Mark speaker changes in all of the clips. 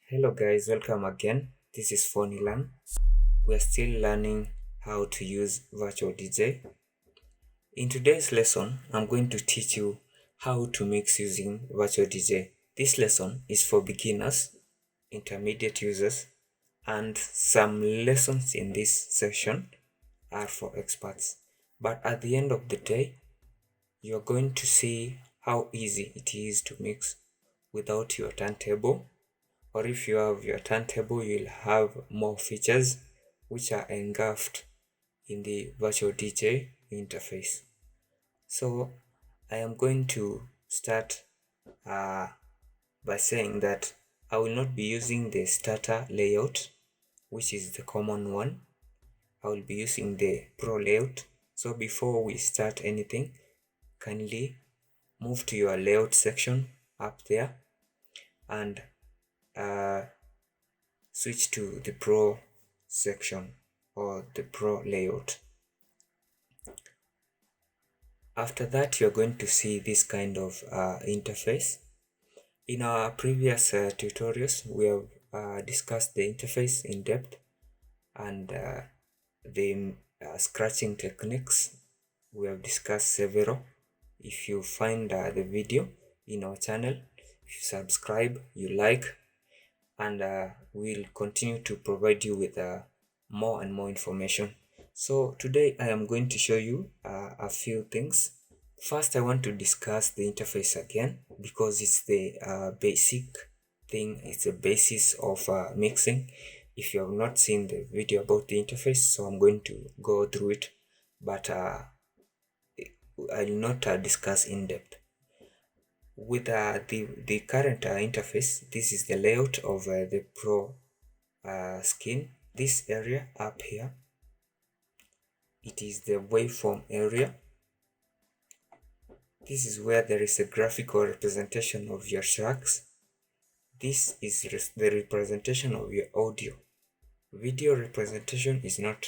Speaker 1: Hello guys, welcome again. This is Fonilan. We are still learning how to use virtual DJ. In today's lesson, I'm going to teach you how to mix using virtual DJ. This lesson is for beginners, intermediate users, and some lessons in this session are for experts. But at the end of the day, you're going to see how easy it is to mix without your turntable, or if you have your turntable, you'll have more features which are engulfed in the virtual DJ interface. So I am going to start by saying that I will not be using the starter layout, which is the common one. I will be using the pro layout. So before we start anything, kindly move to your layout section up there and switch to the pro section or the pro layout. After that, you're going to see this kind of interface. In our previous tutorials, we have discussed the interface in depth and the scratching techniques. We have discussed several. If you find the video in our channel, if you subscribe, you like, and we'll continue to provide you with more and more information. So today I am going to show you a few things. First, I want to discuss the interface again because it's the basic thing. It's the basis of mixing. If you have not seen the video about the interface, so I'm going to go through it, but I'll not discuss in depth. With the current interface, this is the layout of the pro skin. This area up here, it is the waveform area. This is where there is a graphical representation of your tracks. This is the representation of your audio. Video representation is not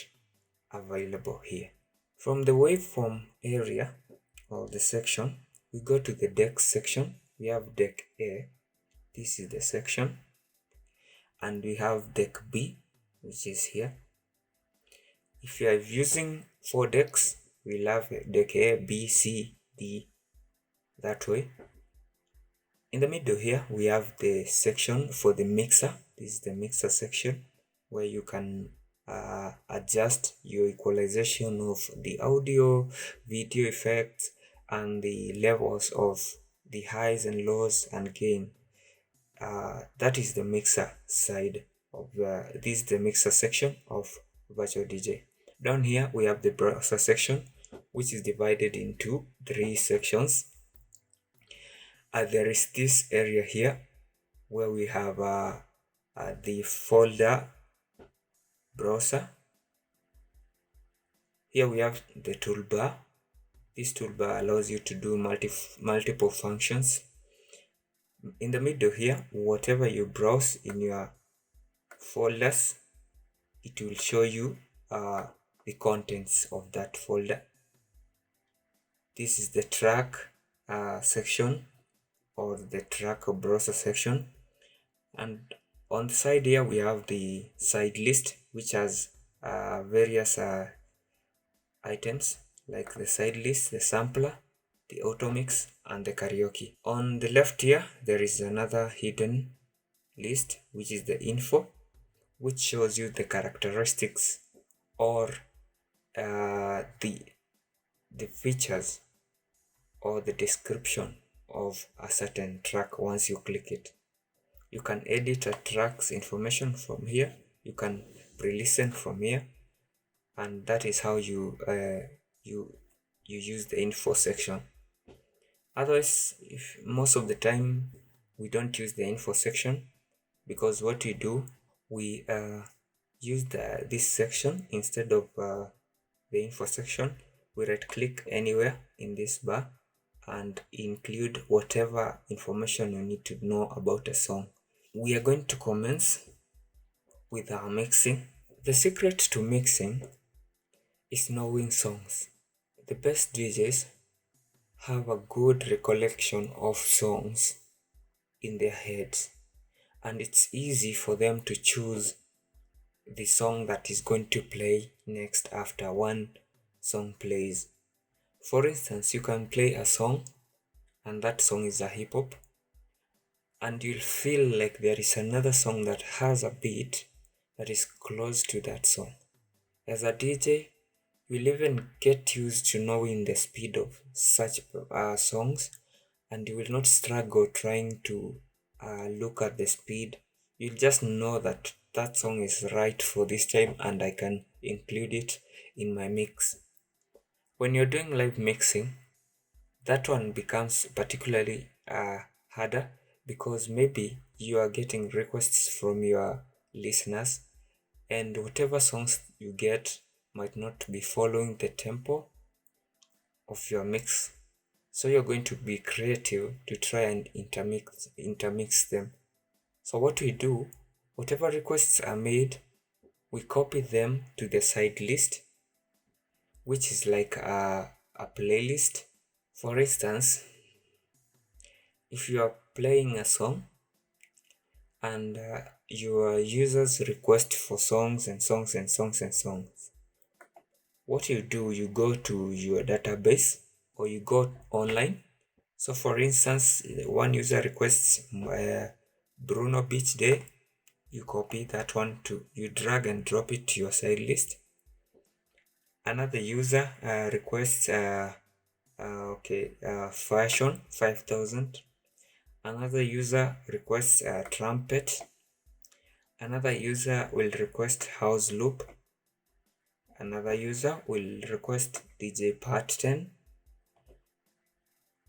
Speaker 1: available here. From the waveform area or the section, we go to the deck section. We have deck A. This is the section. And we have deck B, which is here. If you are using 4 decks, we'll have deck A, B, C, D, that way. In the middle here, we have the section for the mixer. This is the mixer section where you can adjust your equalization of the audio, video effects, and the levels of the highs and lows and gain. That is the mixer side of this is the mixer section of virtual DJ. Down here we have the browser section, which is divided into 3 sections. There is this area here where we have the folder browser. Here we have the toolbar. This toolbar allows you to do multiple functions. In the middle here, whatever you browse in your folders, it will show you the contents of that folder. This is the track section or the track browser section, and on the side here we have the side list, which has various items like the side list, the sampler, the auto mix, and the karaoke. On the left here there is another hidden list, which is the info, which shows you the characteristics or the features or the description of a certain track. Once you click it, you can edit a track's information from here, you can pre-listen from here, and that is how you use the info section. Otherwise, if most of the time we don't use the info section, because what we do, we use this section instead of the info section. We right click anywhere in this bar and include whatever information you need to know about a song. We are going to commence with our mixing. The secret to mixing is knowing songs. The best DJs have a good recollection of songs in their heads, and it's easy for them to choose the song that is going to play next after one song plays. For instance, you can play a song and that song is a hip hop, and you'll feel like there is another song that has a beat that is close to that song. As a DJ, you'll even get used to knowing the speed of such songs, and you will not struggle trying to look at the speed. You'll just know that that song is right for this time and I can include it in my mix. When you're doing live mixing, that one becomes particularly harder because maybe you are getting requests from your listeners, and whatever songs you get might not be following the tempo of your mix. So you're going to be creative to try and intermix them. So what we do, whatever requests are made, we copy them to the side list, which is like a playlist. For instance, if you are playing a song and your users request for songs and songs and songs and songs, what you do, you go to your database or you go online. So for instance, one user requests Bruno Beach Day, you copy that one to, you drag and drop it to your side list. Another user requests fashion 5000. Another user requests trumpet. Another user will request house loop. Another user will request DJ part 10.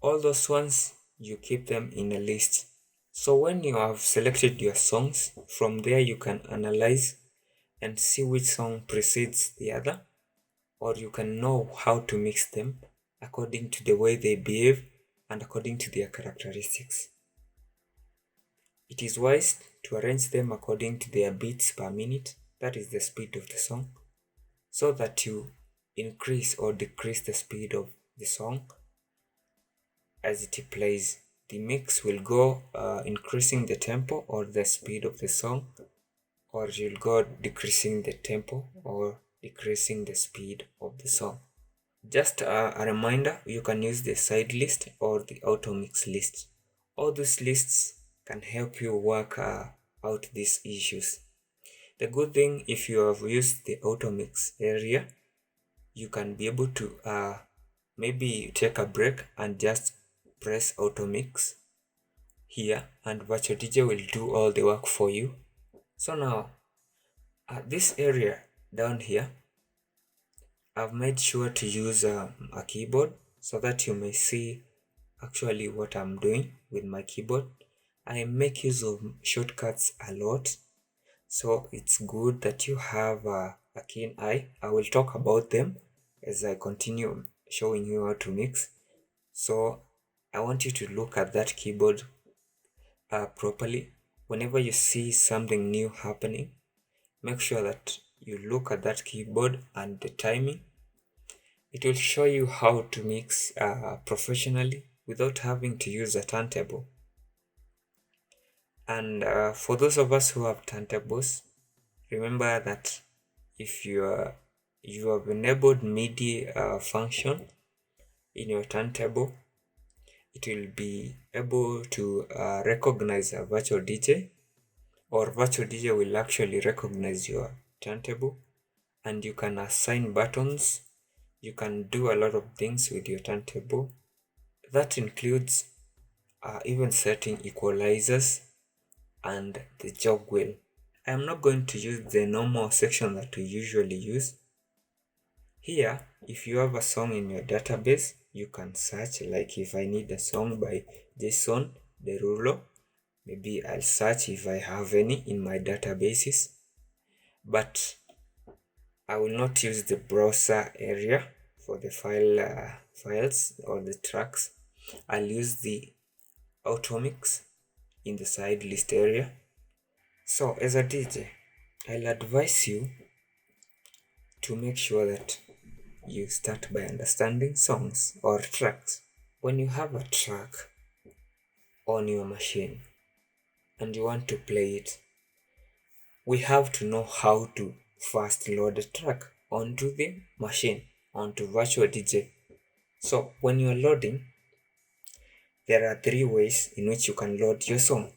Speaker 1: All those ones, you keep them in a list. So when you have selected your songs, from there you can analyze and see which song precedes the other, or you can know how to mix them according to the way they behave and according to their characteristics. It is wise to arrange them according to their beats per minute, that is the speed of the song, so that you increase or decrease the speed of the song as it plays. The mix will go increasing the tempo or the speed of the song, or you'll go decreasing the tempo or decreasing the speed of the song. Just a reminder, you can use the side list or the auto mix list. All these lists can help you work out these issues. The good thing, if you have used the auto mix area, you can be able to maybe take a break and just press auto mix here, and virtual DJ will do all the work for you. So now this area down here, I've made sure to use a keyboard so that you may see actually what I'm doing with my keyboard. I make use of shortcuts a lot, so it's good that you have a keen eye. I will talk about them as I continue showing you how to mix. So I want you to look at that keyboard properly. Whenever you see something new happening, make sure that you look at that keyboard and the timing. It will show you how to mix professionally without having to use a turntable. And for those of us who have turntables, remember that if you have enabled MIDI function in your turntable, it will be able to recognize a virtual DJ, or virtual DJ will actually recognize your turntable, and you can assign buttons. You can do a lot of things with your turntable. That includes even setting equalizers and the jog wheel. I am not going to use the normal section that we usually use. Here, if you have a song in your database, you can search, like if I need a song by Jason Derulo, maybe I'll search if I have any in my databases. But I will not use the browser area for the files or the tracks. I'll use the auto mix in the side list area. So as a DJ, I'll advise you to make sure that you start by understanding songs or tracks. When you have a track on your machine and you want to play it, we have to know how to first load the track onto the machine, onto virtualdj. So when you're loading, there are three ways in which you can load your song.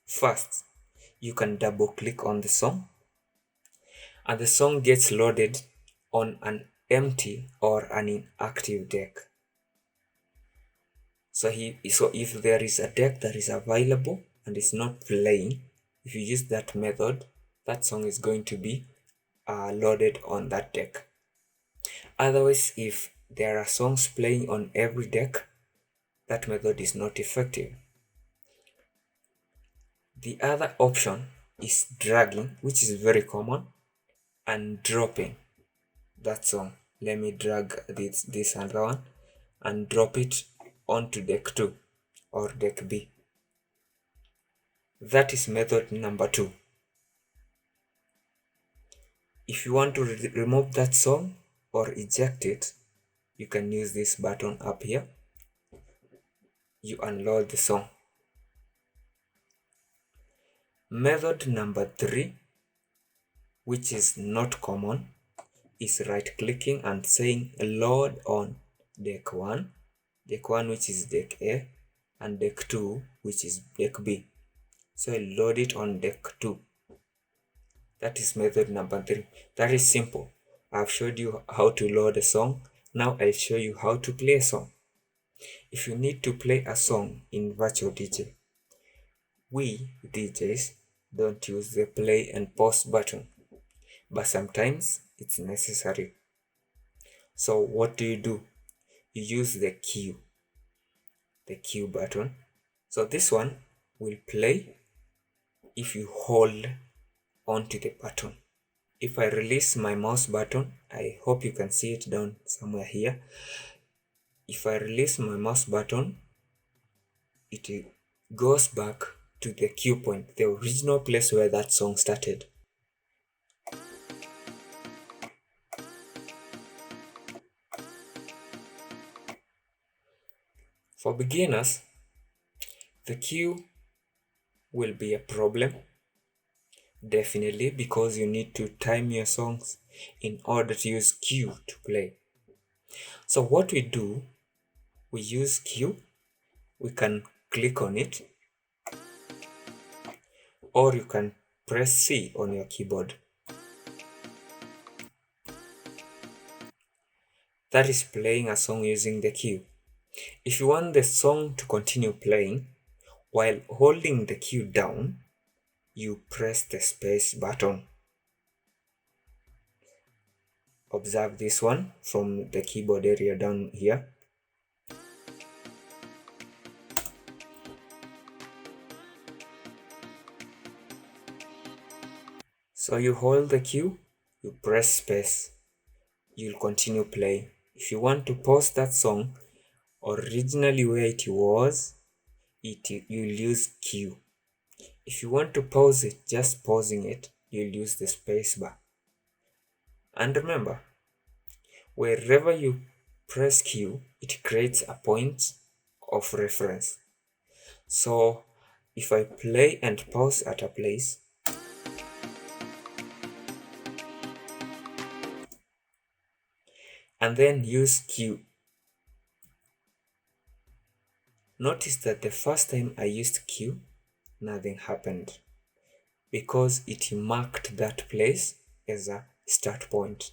Speaker 1: First, you can double click on the song, and the song gets loaded on an empty or an inactive deck. So if there is a deck that is available and is not playing, if you use that method, that song is going to be loaded on that deck. Otherwise, if there are songs playing on every deck, that method is not effective. The other option is dragging, which is very common, and dropping that song. Let me drag this other one and drop it onto deck 2 or deck B. That is method number 2. If you want to remove that song or eject it, you can use this button up here. You unload the song. Method number 3, which is not common, is right clicking and saying load on deck 1, which is deck A, and deck 2, which is deck B. So I load it on deck 2. That is method number 3. That is simple. I've showed you how to load a song. Now I'll show you how to play a song. If you need to play a song in virtualdj, we DJs don't use the play and pause button, but sometimes it's necessary. So what do? You use the Q button. So this one will play if you hold onto the button. If I release my mouse button, I hope you can see it down somewhere here. If I release my mouse button, it goes back to the cue point, the original place where that song started. For beginners, the cue will be a problem, definitely, because you need to time your songs in order to use cue to play. So what we do, we use cue, we can click on it, or you can press C on your keyboard. That is playing a song using the cue. If you want the song to continue playing while holding the cue down, you press the space button. Observe this one from the keyboard area down here. So you hold the cue, you press space, you'll continue playing. If you want to pause that song originally where it was, you'll use cue. If you want to pause it, just pausing it, you'll use the space bar. And remember, wherever you press cue, it creates a point of reference. So if I play and pause at a place, and then use cue, notice that the first time I used cue, nothing happened because it marked that place as a start point.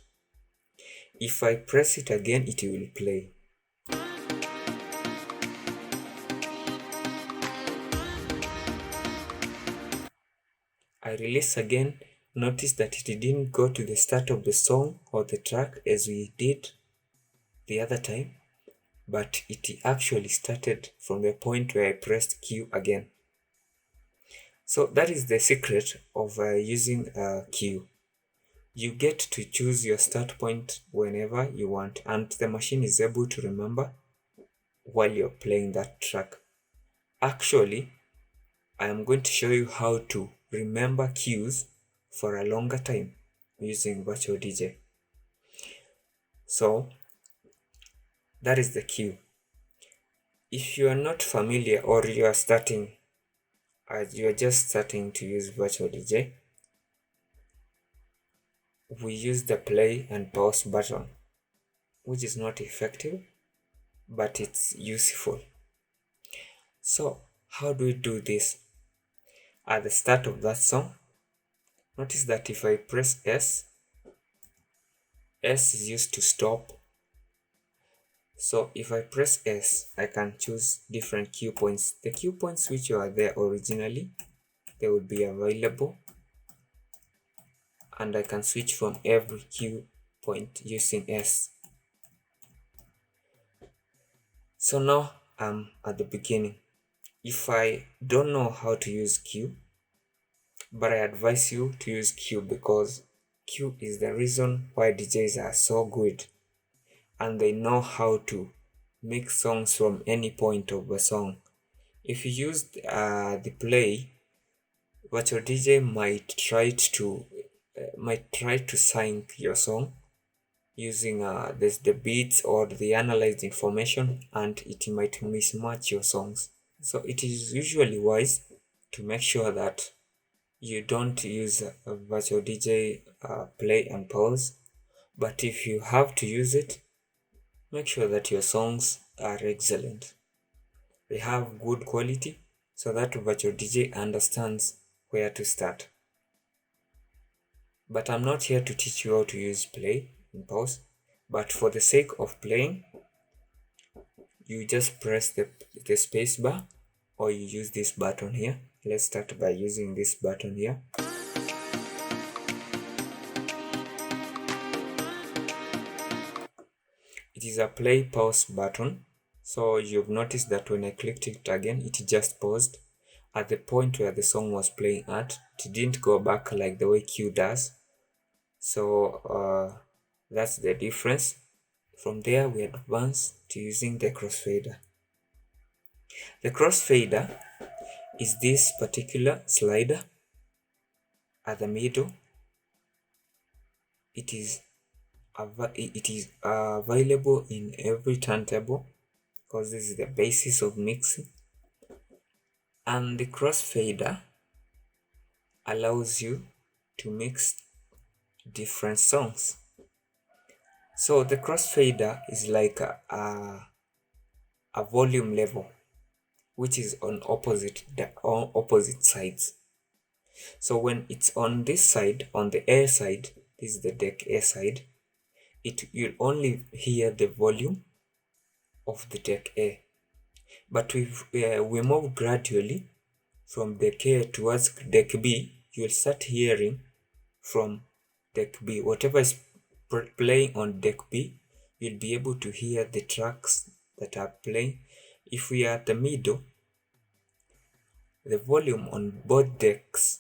Speaker 1: If I press it again, it will play. I release again, notice that it didn't go to the start of the song or the track as we did the other time, but it actually started from the point where I pressed cue again. So that is the secret of using a cue. You get to choose your start point whenever you want, and the machine is able to remember while you're playing that track. Actually, I am going to show you how to remember cues for a longer time using virtualdj. So that is the cue. If you are not familiar or you are starting as you are just starting to use virtualdj, we use the play and pause button, which is not effective, but it's useful. So how do we do this? At the start of that song, notice that if I press S, S is used to stop. So if I press S, I can choose different cue points. The cue points which were there originally, they will be available, and I can switch from every cue point using S. So now I'm at the beginning. If I don't know how to use cue, but I advise you to use cue, because cue is the reason why DJs are so good, and they know how to make songs from any point of a song. If you use the play, what your DJ might try to sync your song using the beats or the analyzed information, and it might mismatch your songs. So it is usually wise to make sure that you don't use a virtual DJ play and pause, but if you have to use it, make sure that your songs are excellent. They have good quality so that virtual DJ understands where to start. But I'm not here to teach you how to use play and pause, but for the sake of playing, you just press the space bar, or you use this button here. Let's start by using this button here. It is a play pause button. So you've noticed that when I clicked it again, it just paused at the point where the song was playing at. It didn't go back like the way cue does. So that's the difference. From there, we advance to using the crossfader. The crossfader is this particular slider at the middle. It is available in every turntable, because this is the basis of mixing. And the crossfader allows you to mix different songs. So the crossfader is like a volume level, which is on opposite sides. So when it's on this side, on the A side, this is the deck A side, you'll only hear the volume of the deck A. But we move gradually from deck A towards deck B, you'll start hearing from deck B. Whatever is playing on deck B, you'll be able to hear the tracks that are playing. If we are at the middle, the volume on both decks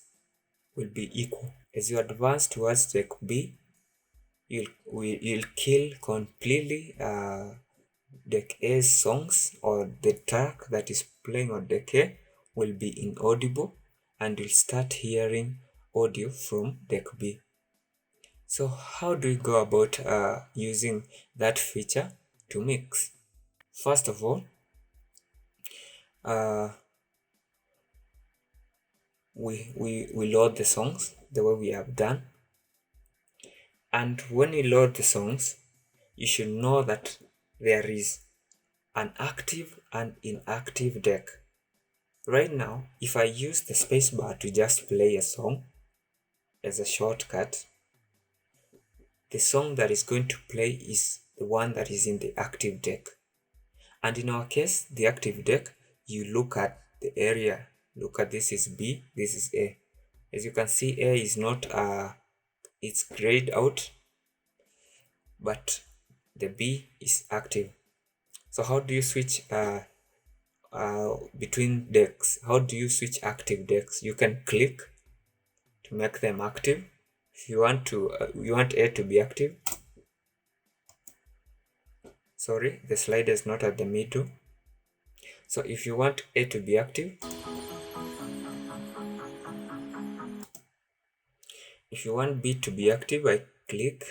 Speaker 1: will be equal. As you advance towards deck B, you'll kill completely deck A's songs, or the track that is playing on deck A will be inaudible, and you'll start hearing audio from deck B. So how do we go about using that feature to mix? First of all, we load the songs the way we have done. And when you load the songs, you should know that there is an active and inactive deck. Right now, if I use the spacebar to just play a song as a shortcut, the song that is going to play is the one that is in the active deck. And in our case, the active deck, you look at the area. Look at, this is B, this is A. As you can see, A is not it's grayed out, but the B is active. So how do you switch between decks? How do you switch active decks? You can click to make them active. If you want you want A to be active. Sorry, the slider is not at the middle. So if you want A to be active, if you want B to be active, I click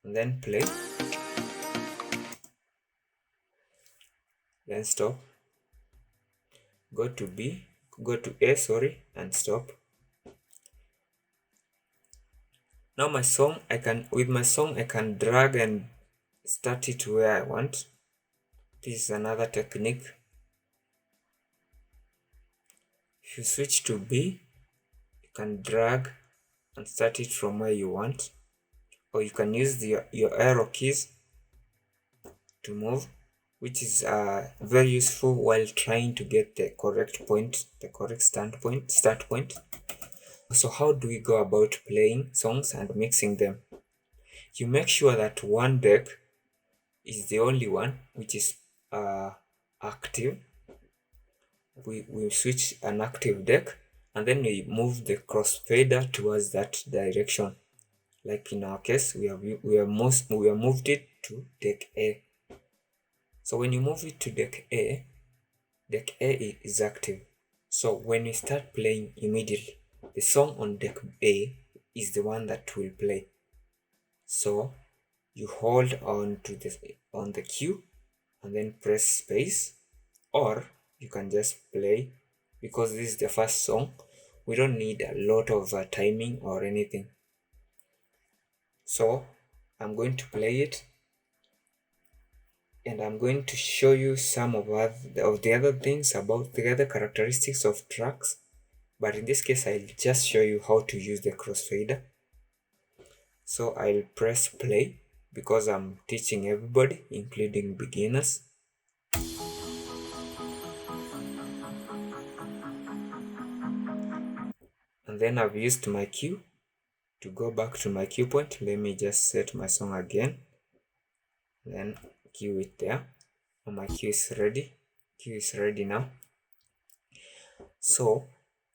Speaker 1: and then play, then stop, go to B, go to A, sorry, and stop. Now my song, with my song I can drag and start it where I want. This is another technique. If you switch to B, you can drag and start it from where you want, or you can use your arrow keys to move, which is very useful while trying to get the correct point, the correct start point. So how do we go about playing songs and mixing them? You make sure that one deck is the only one which is active. We switch an active deck, and then we move the crossfader towards that direction. Like in our case, we have moved it to deck A. So when you move it to deck A is active. So when we start playing immediately, the song on deck A is the one that will play. So you hold on to the Q and then press space, or you can just play. Because this is the first song, we don't need a lot of timing or anything. So I'm going to play it, and I'm going to show you some of the other things about the other characteristics of tracks, but in this case I'll just show you how to use the crossfader. So I'll press play because I'm teaching everybody, including beginners. And then I've used my cue. To go back to my cue point, let me just set my song again, then cue it there. And my cue is ready. Cue is ready now. So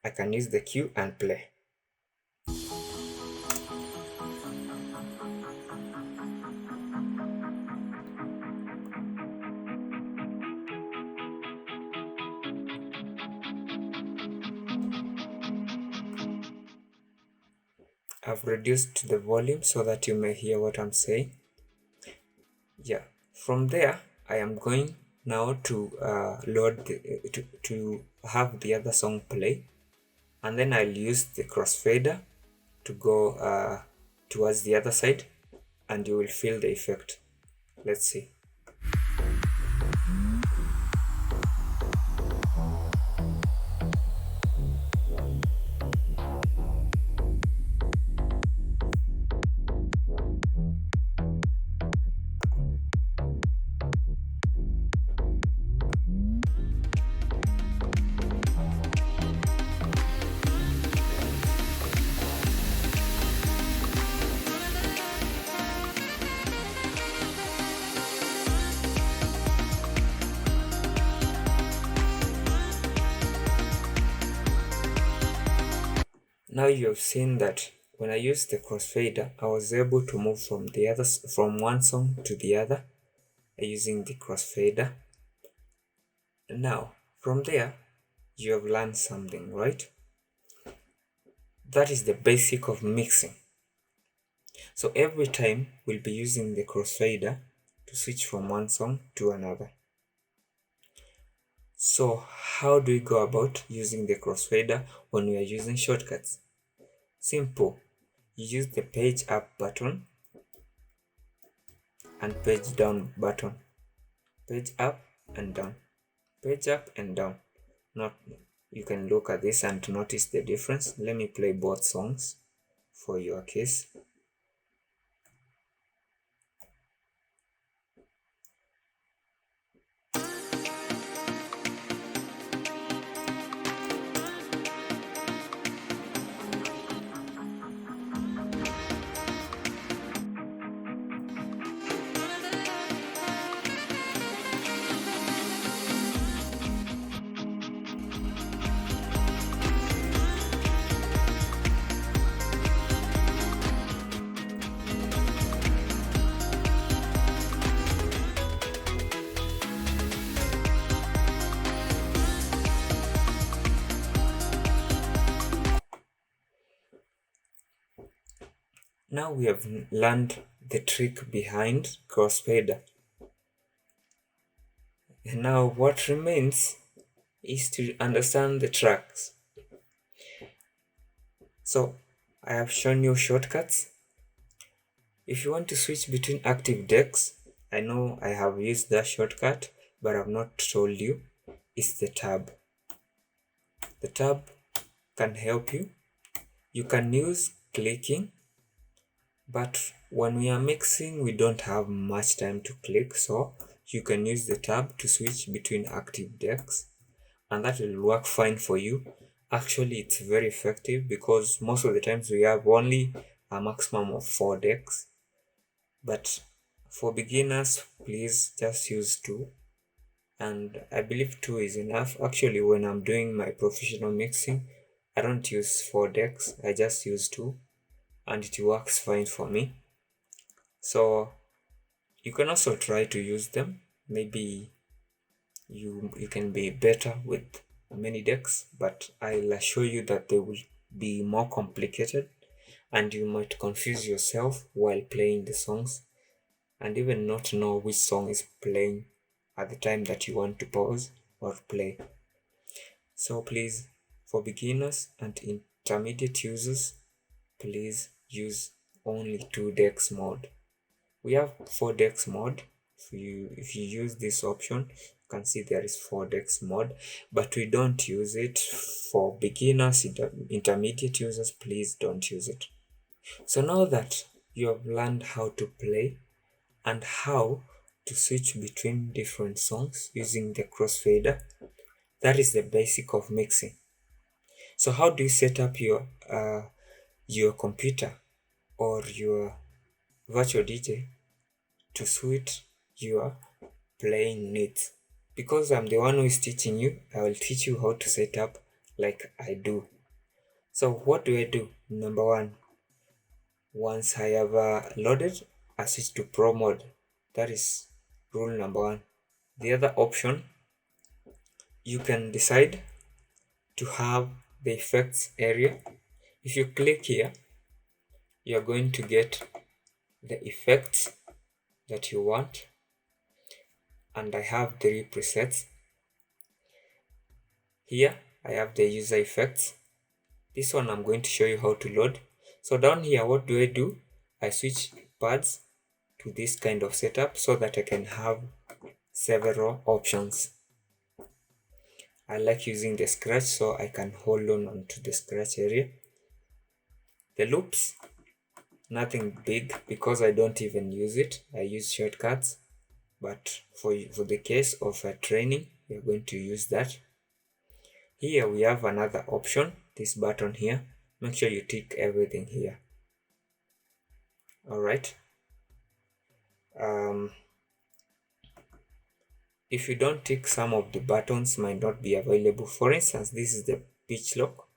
Speaker 1: I can use the cue and play. I've reduced the volume so that you may hear what I'm saying. Yeah, from there I am going now to to have the other song play, and then I'll use the crossfader to go towards the other side, and you will feel the effect. Let's see. Now you have seen that when I used the crossfader, I was able to move from one song to the other using the crossfader. Now, from there, you have learned something, right? That is the basic of mixing. So every time we'll be using the crossfader to switch from one song to another. So how do we go about using the crossfader when we are using shortcuts? Simple. You use the page up button and page down button. Page up and down. Page up and down. You can look at this and notice the difference. Let me play both songs for your case. Now we have learned the trick behind Crossfader. And now what remains is to understand the tracks. So I have shown you shortcuts. If you want to switch between active decks, I know I have used that shortcut, but I've not told you, it's the tab. The tab can help you. You can use clicking, but when we are mixing, we don't have much time to click, so you can use the tab to switch between active decks, and that will work fine for you. Actually, it's very effective because most of the times we have only a maximum of 4 decks, but for beginners, please just use 2, and I believe 2 is enough. Actually, when I'm doing my professional mixing, I don't use 4 decks, I just use 2, and it works fine for me. So you can also try to use them. Maybe you can be better with many decks, but I'll assure you that they will be more complicated and you might confuse yourself while playing the songs and even not know which song is playing at the time that you want to pause or play. So please, for beginners and intermediate users, please use only 2 decks mode. We have 4 decks mode. If you use this option, you can see there is 4 decks mode, but we don't use it. For beginners, intermediate users, please don't use it. So now that you have learned how to play and how to switch between different songs using the crossfader, that is the basic of mixing. So how do you set up your computer or your virtual DJ to suit your playing needs? Because I'm the one who is teaching you, I will teach you how to set up like I do. So what do I do? Number one, once I have loaded, I switch to pro mode. That is rule number one. The other option, you can decide to have the effects area. If you click here, you're going to get the effects that you want, and I have 3 presets. Here I have the user effects. This one I'm going to show you how to load. So down here, what do? I switch pads to this kind of setup so that I can have several options. I like using the scratch so I can hold on to the scratch area. The loops, nothing big because I don't even use it. I use shortcuts, but for the case of a training, we're going to use that. Here we have another option, this button here. Make sure you tick everything here. Alright. If you don't tick, some of the buttons might not be available. For instance, this is the pitch lock.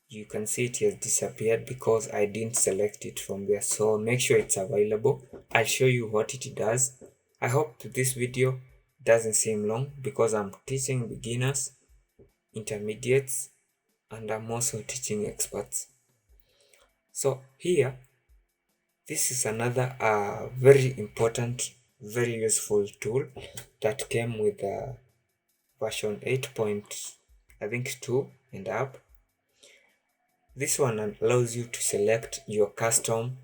Speaker 1: You can see it has disappeared because I didn't select it from there. So make sure it's available. I'll show you what it does. I hope this video doesn't seem long because I'm teaching beginners, intermediates, and I'm also teaching experts. So here, this is another very important, very useful tool that came with version 8.2 and up. This one allows you to select your custom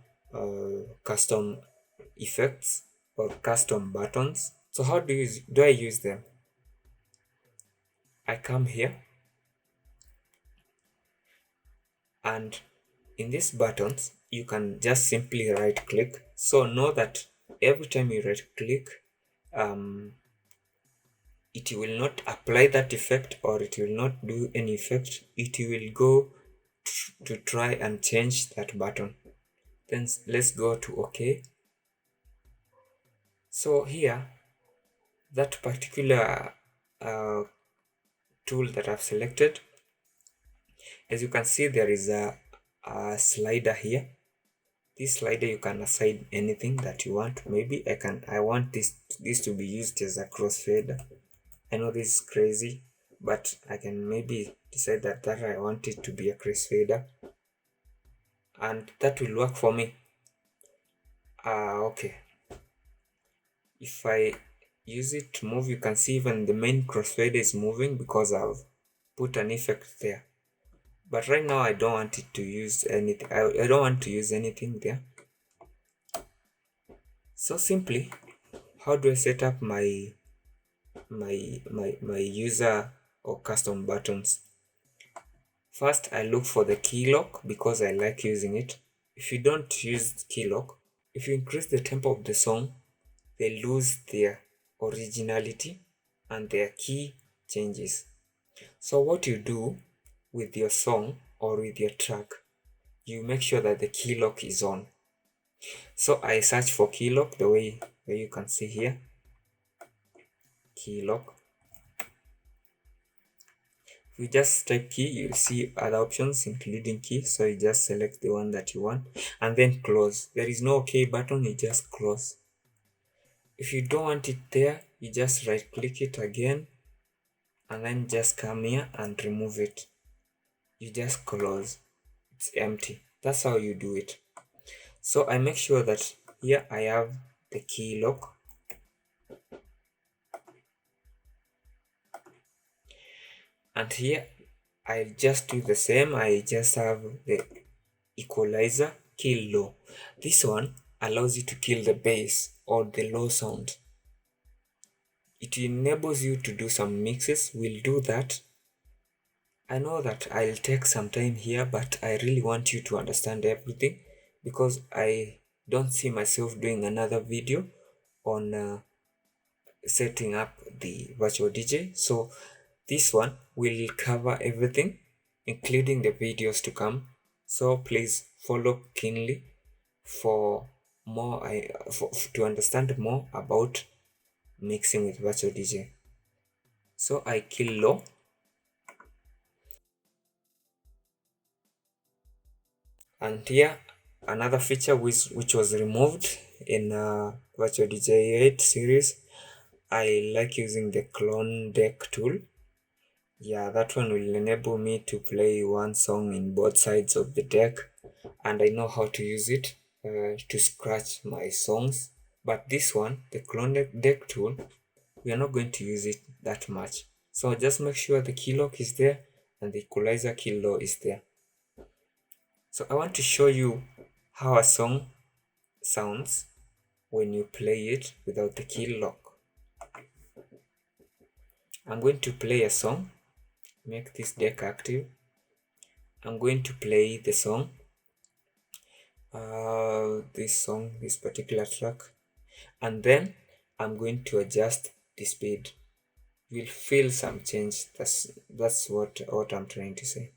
Speaker 1: effects or custom buttons. So how do I use them? I come here, and in these buttons you can just simply right click. So know that every time you right click, it will not apply that effect or it will not do any effect. It will go to try and change that button. Then let's go to OK. So here, that particular tool that I've selected, as you can see, there is a slider here. This slider, you can assign anything that you want. Maybe I want this to be used as a crossfader. I know this is crazy, but I can maybe decide that I want it to be a crossfader, and that will work for me. Okay. If I use it to move. You can see even the main crossfader is moving because I've put an effect there. But right now I don't want it to use anything. I don't want to use anything there. So simply, how do I set up my user or custom buttons? First, I look for the key lock because I like using it. If you don't use key lock, if you increase the tempo of the song, they lose their originality and their key changes. So what you do with your song or with your track, you make sure that the key lock is on. So I search for key lock the way you can see here. Key lock. If you just type key, you'll see other options including key. So you just select the one that you want and then close. There is no OK button, you just close. If you don't want it there, you just right click it again and then just come here and remove it. You just close. It's empty. That's how you do it. So I make sure that here I have the key lock. And here I just do the same. I just have the equalizer, kill low. This one allows you to kill the bass or the low sound. It enables you to do some mixes. We'll do that. I know that I'll take some time here, but I really want you to understand everything because I don't see myself doing another video on setting up the virtual DJ. So this one will cover everything, including the videos to come. So please follow keenly for more to understand more about mixing with virtual DJ. So I kill low. And here another feature which was removed in virtual DJ 8 series. I like using the clone deck tool. Yeah, that one will enable me to play one song in both sides of the deck, and I know how to use it to scratch my songs. But this one, the clone deck tool, we are not going to use it that much. So just make sure the key lock is there and the equalizer key low is there. So I want to show you how a song sounds when you play it without the key lock. I'm going to play a song, make this deck active. I'm going to play the song, this particular track, and then I'm going to adjust the speed. You'll feel some change. That's what I'm trying to say.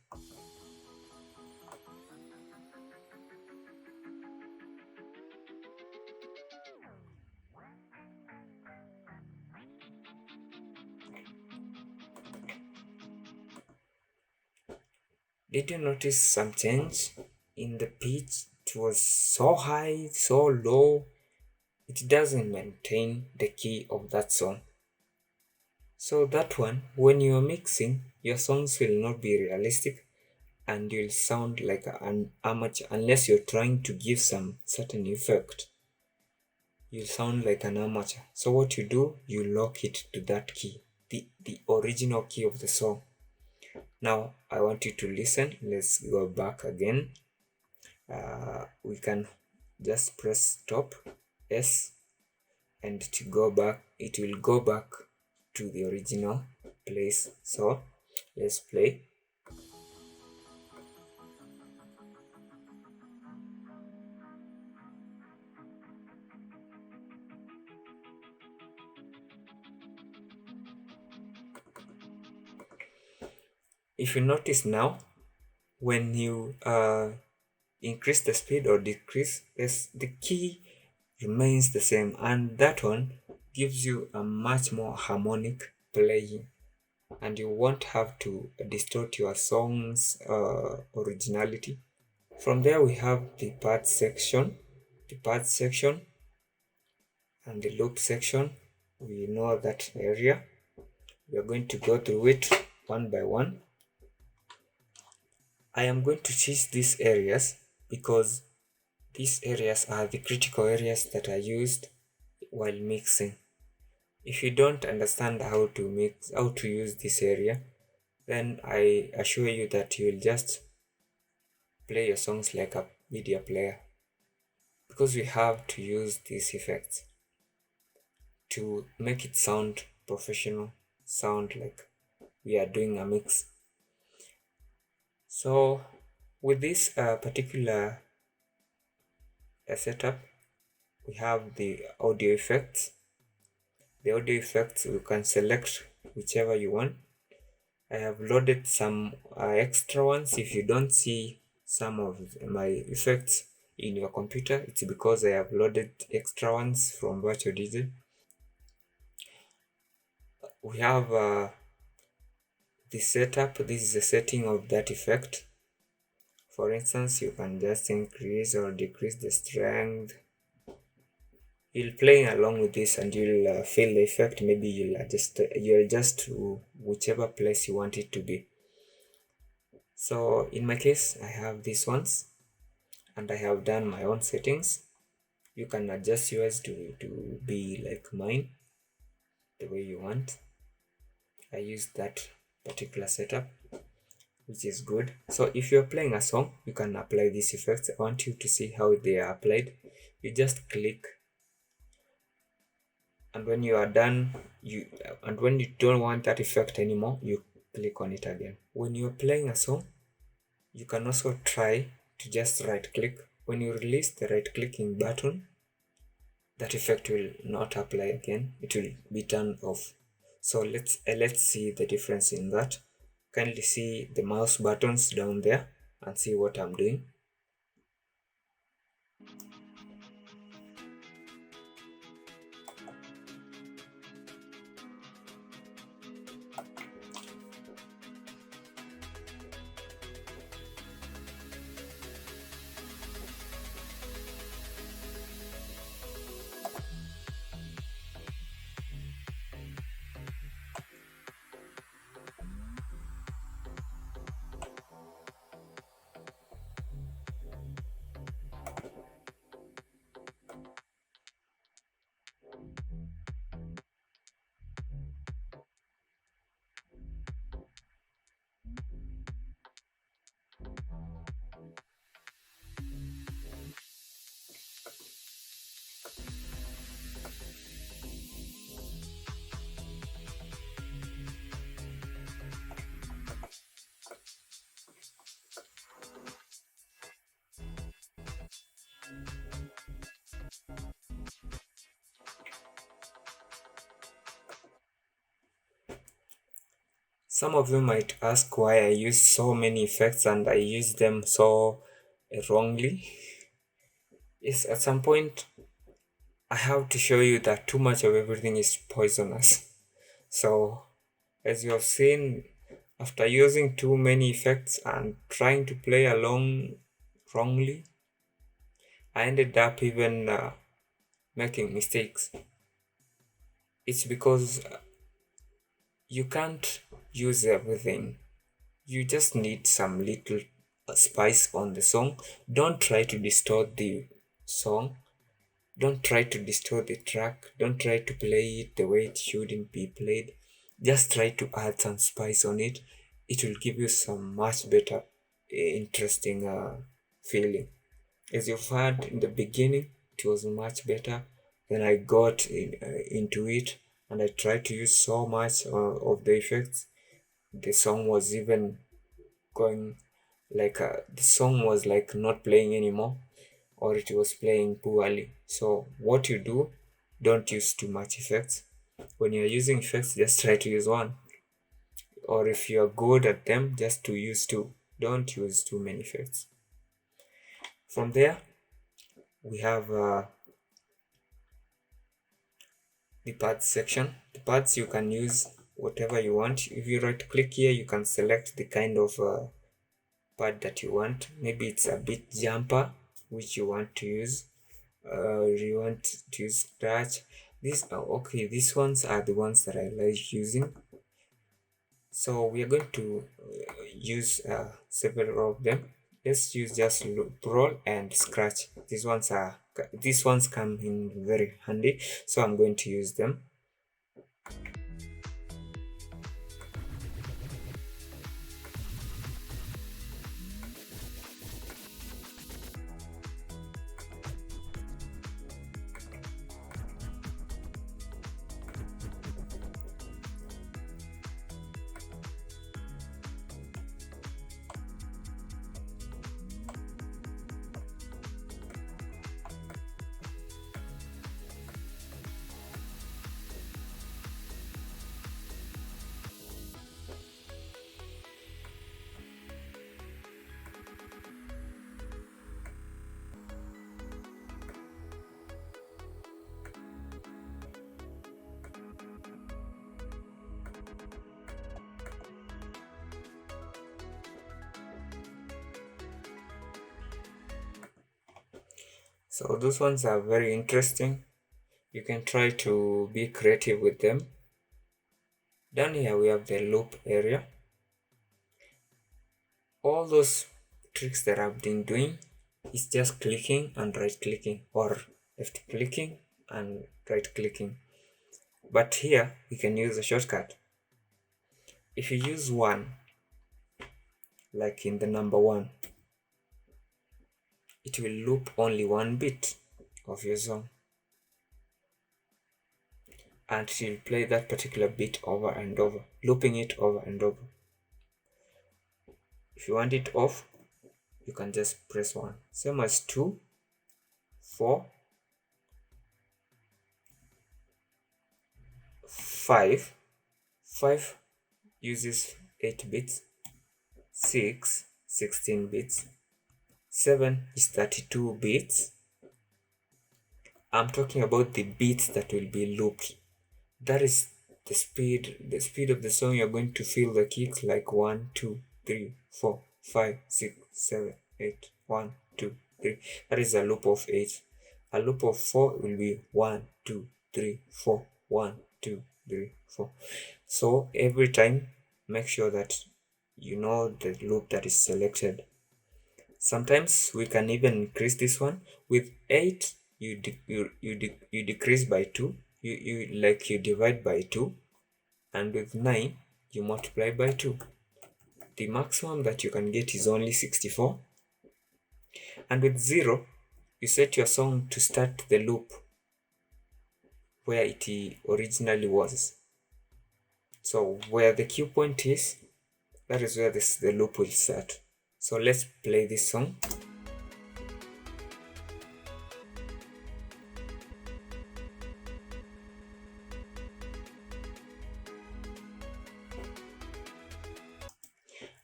Speaker 1: Did you notice some change in the pitch? It was so high, so low. It doesn't maintain the key of that song. So that one, when you're mixing, your songs will not be realistic and you'll sound like an amateur unless you're trying to give some certain effect. You'll sound like an amateur. So what you do, you lock it to that key, the original key of the song. Now I want you to listen. Let's go back again. We can just press stop S, and to go back, it will go back to the original place. So let's play. If you notice now, when you increase the speed or decrease, the key remains the same, and that one gives you a much more harmonic playing, and you won't have to distort your song's originality. From there we have the part section, and the loop section. We know that area. We are going to go through it one by one. I am going to choose these areas because these areas are the critical areas that are used while mixing. If you don't understand how to use this area, then I assure you that you'll just play your songs like a media player, because we have to use these effects to make it sound professional, sound like we are doing a mix. So with this particular setup, we have the audio effects. The audio effects, you can select whichever you want. I have loaded some extra ones. If you don't see some of my effects in your computer, it's because I have loaded extra ones from virtualdj. We have the setup. This is the setting of that effect. For instance, you can just increase or decrease the strength. You'll play along with this and you'll feel the effect. Maybe you'll adjust to whichever place you want it to be. So in my case, I have these ones and I have done my own settings. You can adjust yours to be like mine, the way you want. I use that particular setup, which is good. So if you're playing a song, you can apply these effects. I want you to see how they are applied. You just click, and when you are done, when you don't want that effect anymore, you click on it again. When you're playing a song, you can also try to just right click. When you release the right clicking button, that effect will not apply again. It will be turned off. So let's see the difference in that. Kindly see the mouse buttons down there and see what I'm doing. Some of you might ask why I use so many effects and I use them so wrongly. Yes, at some point I have to show you that too much of everything is poisonous. So as you have seen, after using too many effects and trying to play along wrongly, I ended up even making mistakes. It's because you can't use everything. You just need some little spice on the song. Don't try to distort the song. Don't try to distort the track. Don't try to play it the way it shouldn't be played. Just try to add some spice on it. It will give you some much better, interesting feeling. As you've heard in the beginning, it was much better. Then I got into it and I tried to use so much of the effects. The song was even going like the song was like not playing anymore, or it was playing poorly. So what you do, don't use too much effects. When you're using effects, just try to use one, or if you're good at them, just to use two. Don't use too many effects. From there we have the pads section. The pads, you can use whatever you want. If you right click here, you can select the kind of pad that you want. Maybe it's a bit jumper which you want to use. You want to use scratch. Okay, these ones are the ones that I like using. So we are going to use several of them. Let's use just roll and scratch. These ones come in very handy, so I'm going to use them. So those ones are very interesting. You can try to be creative with them. Down here we have the loop area. All those tricks that I've been doing is just clicking and right clicking, or left clicking and right clicking. But here we can use a shortcut. If you use 1, like in the number 1, it will loop only 1 bit of your song, and it will play that particular bit over and over, looping it over and over. If you want it off, you can just press 1. Same as 2, 4, 5. 5 uses 8 bits, 6, 16 bits, 7 is 32 bits. I'm talking about the beats that will be looped. That is the speed of the song. You're going to feel the kicks like 1, 2, 3, 4, 5, 6, 7, 8, 1, 2, 3. That is a loop of 8. A loop of 4 will be 1, 2, 3, 4, 1, 2, 3, 4. So every time, make sure that you know the loop that is selected. Sometimes we can even increase this one. With 8, you decrease by 2. You divide by 2, and with 9 you multiply by 2. The maximum that you can get is only 64. And with 0, you set your song to start the loop where it originally was. So where the cue point is, that is where the loop will start. So let's play this song.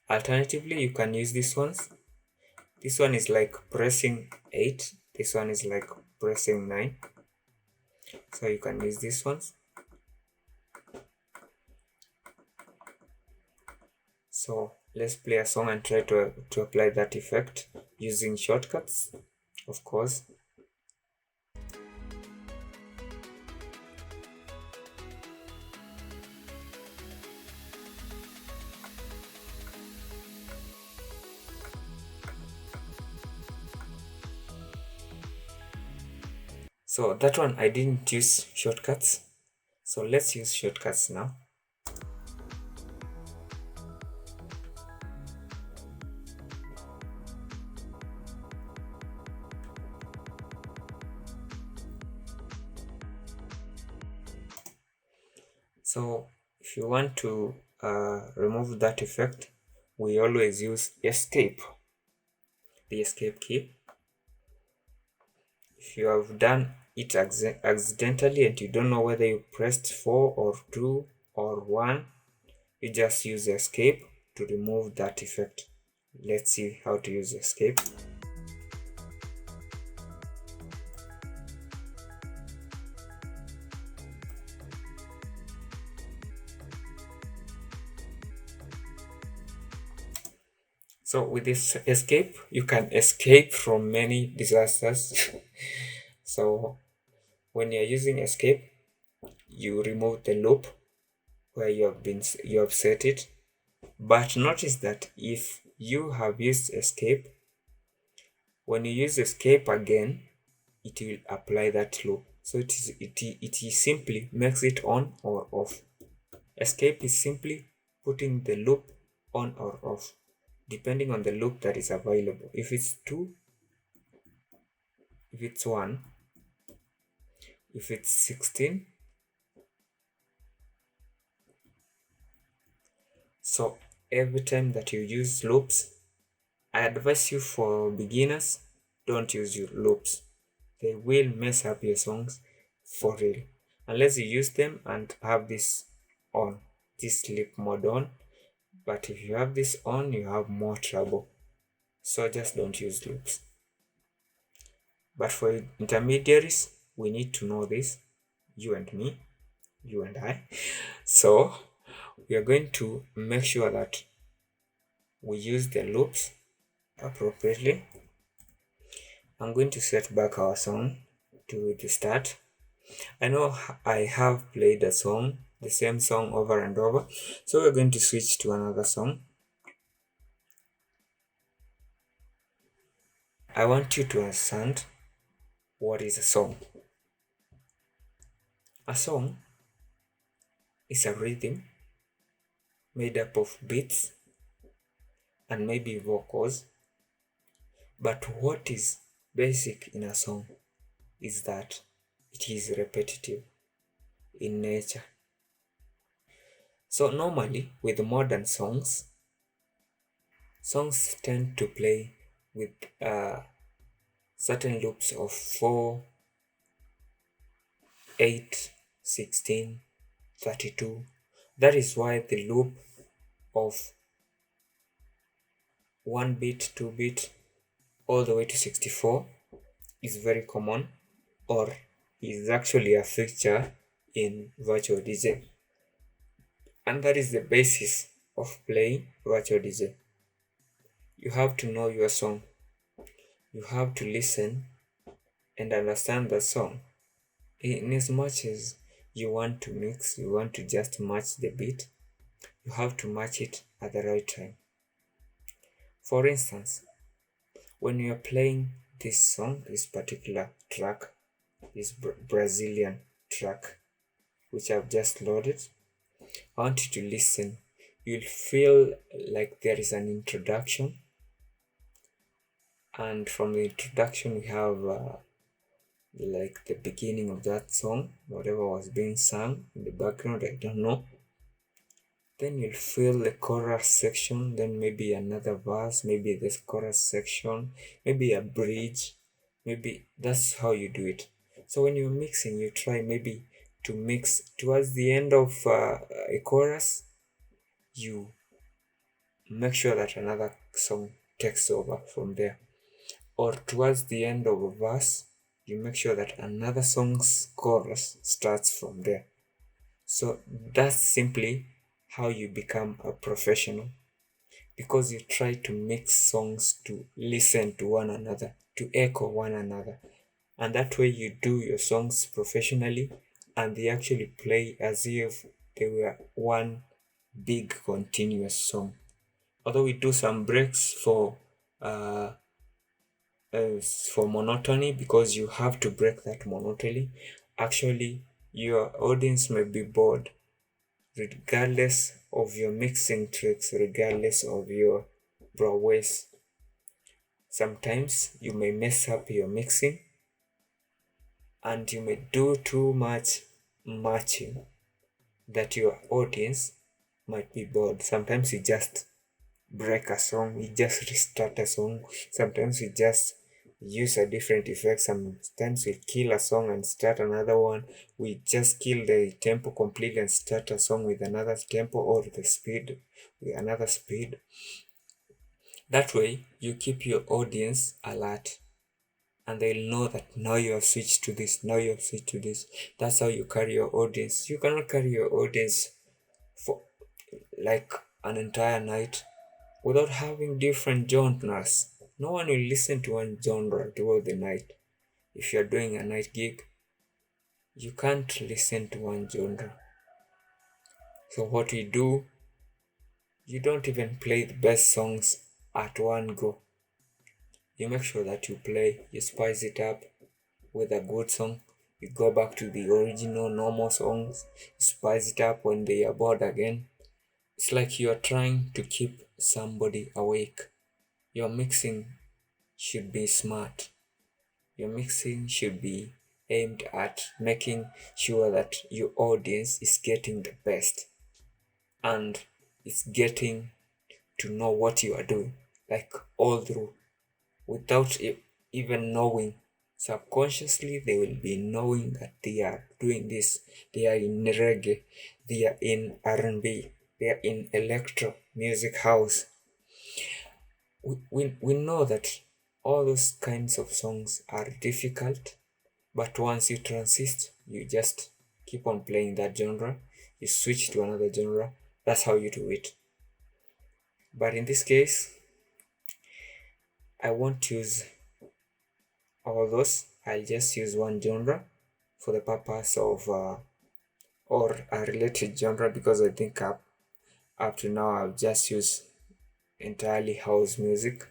Speaker 1: Alternatively, you can use these ones. This one is like pressing 8. This one is like pressing 9. So you can use these ones. So let's play a song and try to apply that effect using shortcuts, of course. So that one I didn't use shortcuts. So let's use shortcuts now. So if you want to remove that effect, we always use escape, the escape key. If you have done it accidentally and you don't know whether you pressed 4 or 2 or 1, you just use escape to remove that effect. Let's see how to use escape. So with this escape, you can escape from many disasters. So when you're using escape, you remove the loop where you have set it. But notice that if you have used escape, when you use escape again, it will apply that loop. So it simply makes it on or off. Escape is simply putting the loop on or off, depending on the loop that is available. If it's 2, if it's 1, if it's 16. So every time that you use loops, I advise you, for beginners, don't use your loops. They will mess up your songs for real. Unless you use them and have this on, this sleep mode on. But if you have this on, you have more trouble. So just don't use loops. But for intermediaries, we need to know this. You and me, you and I. So we are going to make sure that we use the loops appropriately. I'm going to set back our song to the start. I know I have played a song, the same song over and over, so we're going to switch to another song. I want you to understand what is a song. A song is a rhythm made up of beats and maybe vocals, but what is basic in a song is that it is repetitive in nature. So normally with modern songs tend to play with certain loops of 4, 8, 16, 32. That is why the loop of 1 bit, 2 bit, all the way to 64 is very common, or is actually a feature in virtual DJ. And that is the basis of playing virtual DJ. You have to know your song. You have to listen and understand the song. In as much as you want to mix, you want to just match the beat, you have to match it at the right time. For instance, when you are playing this song, this particular track, this Brazilian track, which I've just loaded, I want you to listen. You'll feel like there is an introduction, and from the introduction we have like the beginning of that song, whatever was being sung in the background, I don't know. Then you'll feel the chorus section, then maybe another verse, maybe this chorus section, maybe a bridge, maybe that's how you do it. So when you're mixing, you try maybe to mix towards the end of a chorus, you make sure that another song takes over from there. Or towards the end of a verse, you make sure that another song's chorus starts from there. So that's simply how you become a professional, because you try to mix songs to listen to one another, to echo one another, and that way you do your songs professionally and they actually play as if they were one big continuous song. Although we do some breaks uh, for monotony, because you have to break that monotony. Actually, your audience may be bored regardless of your mixing tricks, regardless of your prowess. Sometimes you may mess up your mixing and you may do too much matching that your audience might be bored. Sometimes you just break a song, you just restart a song. Sometimes you just use a different effect. Sometimes we kill a song and start another one. We just kill the tempo completely and start a song with another tempo, or the speed with another speed. That way you keep your audience alert and they'll know that now you have switched to this, now you have switched to this. That's how you carry your audience. You cannot carry your audience for like an entire night without having different genres. No one will listen to one genre throughout the night. If you're doing a night gig, you can't listen to one genre. So what we do, you don't even play the best songs at one go. You make sure that you spice it up with a good song. You go back to the original normal songs, spice it up when they are bored again. It's like you are trying to keep somebody awake. Your mixing should be smart. Your mixing should be aimed at making sure that your audience is getting the best and is getting to know what you are doing, like all through, without even knowing. Subconsciously, they will be knowing that they are doing this. They are in reggae, they are in R&B, they are in electro music house. We know that all those kinds of songs are difficult, but once you transist, you just keep on playing that genre, you switch to another genre. That's how you do it. But in this case, I won't use all those. I'll just use one genre for the purpose of or a related genre, because I think up to now I've just used entirely house music.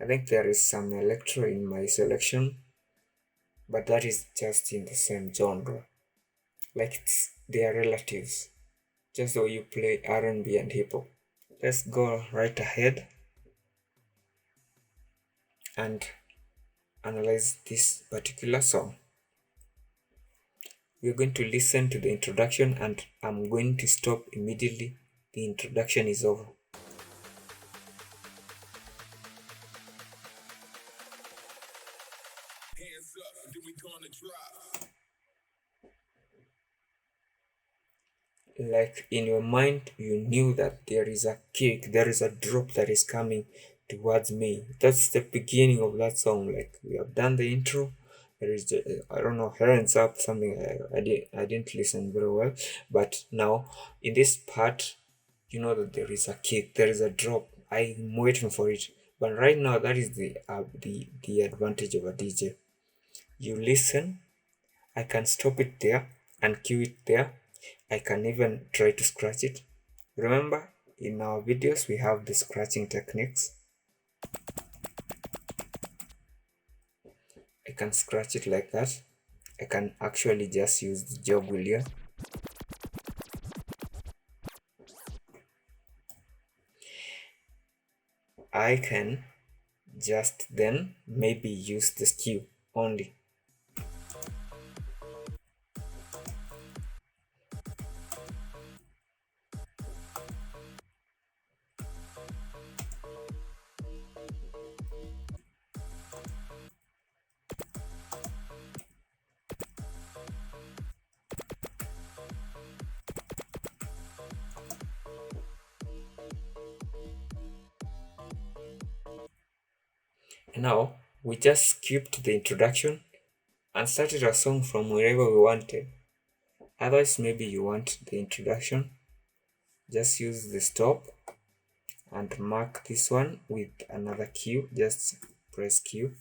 Speaker 1: I think there is some electro in my selection, but that is just in the same genre. Like they are relatives, just so you play R&B and hip hop. Let's go right ahead and analyze this particular song. We're going to listen to the introduction and I'm going to stop immediately the introduction is over. Hands up, and then we gonna drop. Like in your mind, you knew that there is a kick, there is a drop that is coming towards me. That's the beginning of that song. Like we have done the intro. There is I don't know, hands up, something I didn't listen very well, but now in this part, you know that there is a kick, there is a drop. I'm waiting for it, but right now that is the advantage of a DJ. You listen, I can stop it there and cue it there. I can even try to scratch it. Remember, in our videos we have the scratching techniques. I can scratch it like that. I can actually just use the jog wheel here. I can just then maybe use the skew only. Now we just skipped the introduction and started a song from wherever we wanted. Otherwise, maybe you want the introduction, just use the stop and mark this one with another Q. Just press Q.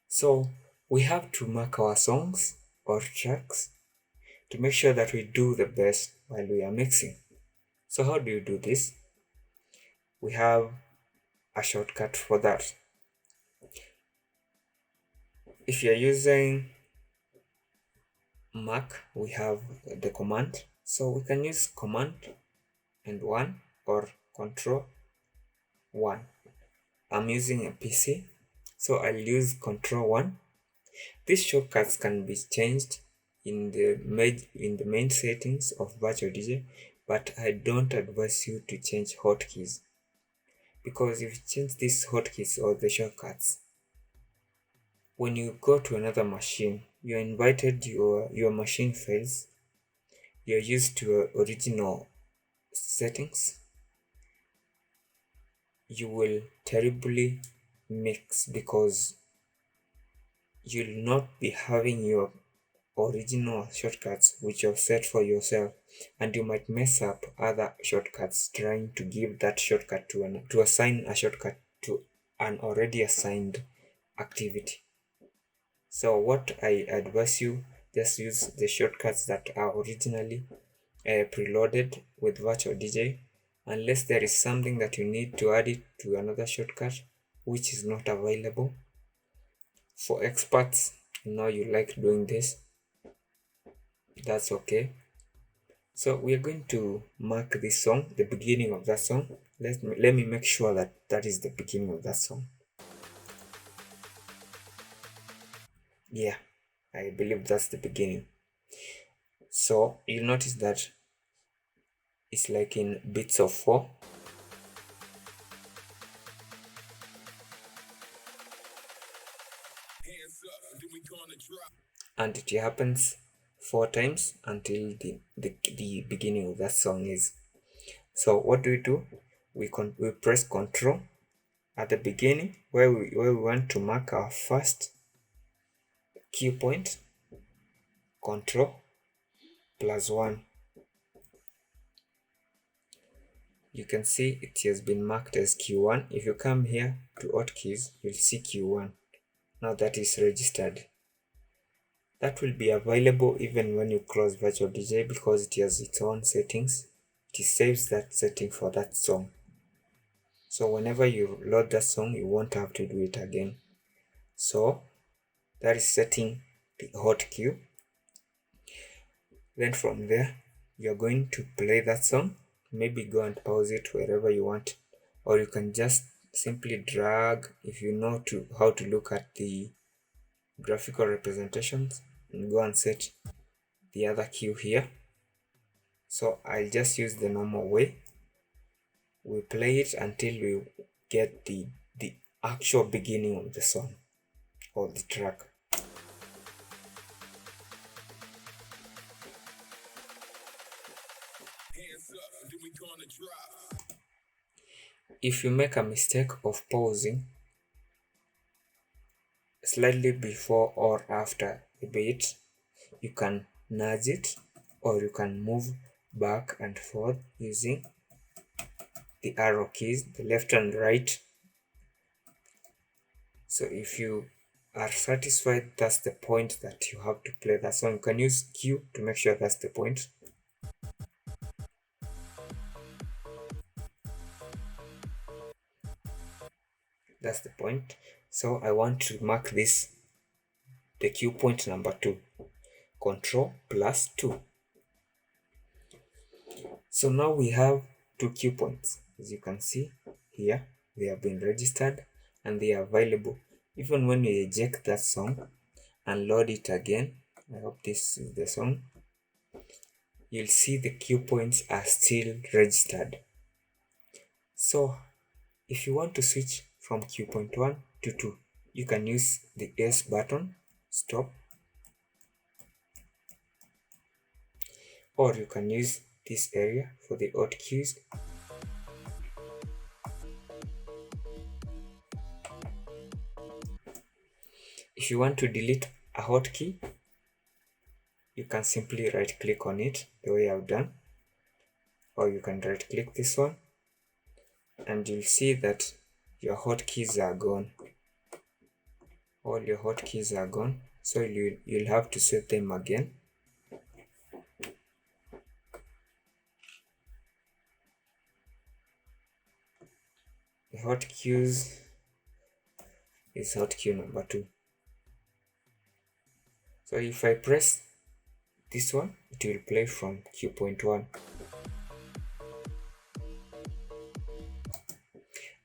Speaker 1: So we have to mark our songs or tracks to make sure that we do the best while we are mixing. So how do you do this? We have a shortcut for that. If you're using Mac, we have the command. So we can use command and 1 or control 1. I'm using a PC, so I'll use control 1. These shortcuts can be changed in the main settings of virtualdj, but I don't advise you to change hotkeys, because if you change these hotkeys or the shortcuts, when you go to another machine, you're invited your machine fails, you're used to your original settings, you will terribly mix, because you'll not be having your original shortcuts which you've set for yourself, and you might mess up other shortcuts trying to give that shortcut to assign a shortcut to an already assigned activity. So what I advise you, just use the shortcuts that are originally preloaded with virtualdj, unless there is something that you need to add it to another shortcut which is not available. For experts, Now you like doing this, that's okay. So we are going to mark this song, the beginning of that song. Let me make sure that that is the beginning of that song. Yeah, I believe that's the beginning. So you'll notice that it's like in bits of 4. And it happens 4 times until the beginning of that song is. So what do? We press Control at the beginning where we want to mark our first cue point. Control +1. You can see it has been marked as Q1. If you come here to hotkeys, you'll see Q1. Now that is registered. That will be available even when you close virtualdj because it has its own settings. It saves that setting for that song. So whenever you load that song, you won't have to do it again. So that is setting the hot cue. Then from there, you're going to play that song. Maybe go and pause it wherever you want, or you can just simply drag if you know how to look at the graphical representations, and go and set the other cue here. So I'll just use the normal way. We play it until we get the actual beginning of the song or the track. If you make a mistake of pausing slightly before or after a beat, you can nudge it, or you can move back and forth using the arrow keys, the left and right. So if you are satisfied that's the point that you have to play that song, you can use Q to make sure that's the point. That's the point. So I want to mark this, the cue point number 2, Control +2. So now we have 2 cue points. As you can see here, they have been registered and they are available. Even when you eject that song and load it again, I hope this is the song, you'll see the cue points are still registered. So if you want to switch from cue point 1 to 2, you can use the S button, stop, or you can use this area for the hot cues. If you want to delete a hotkey, you can simply right click on it the way I've done, or you can right click this one and you'll see that your hotkeys are gone. All your hotkeys are gone, so you'll have to set them again. The hotkeys is hotkey number 2. So if I press this one, it will play from cue point 1.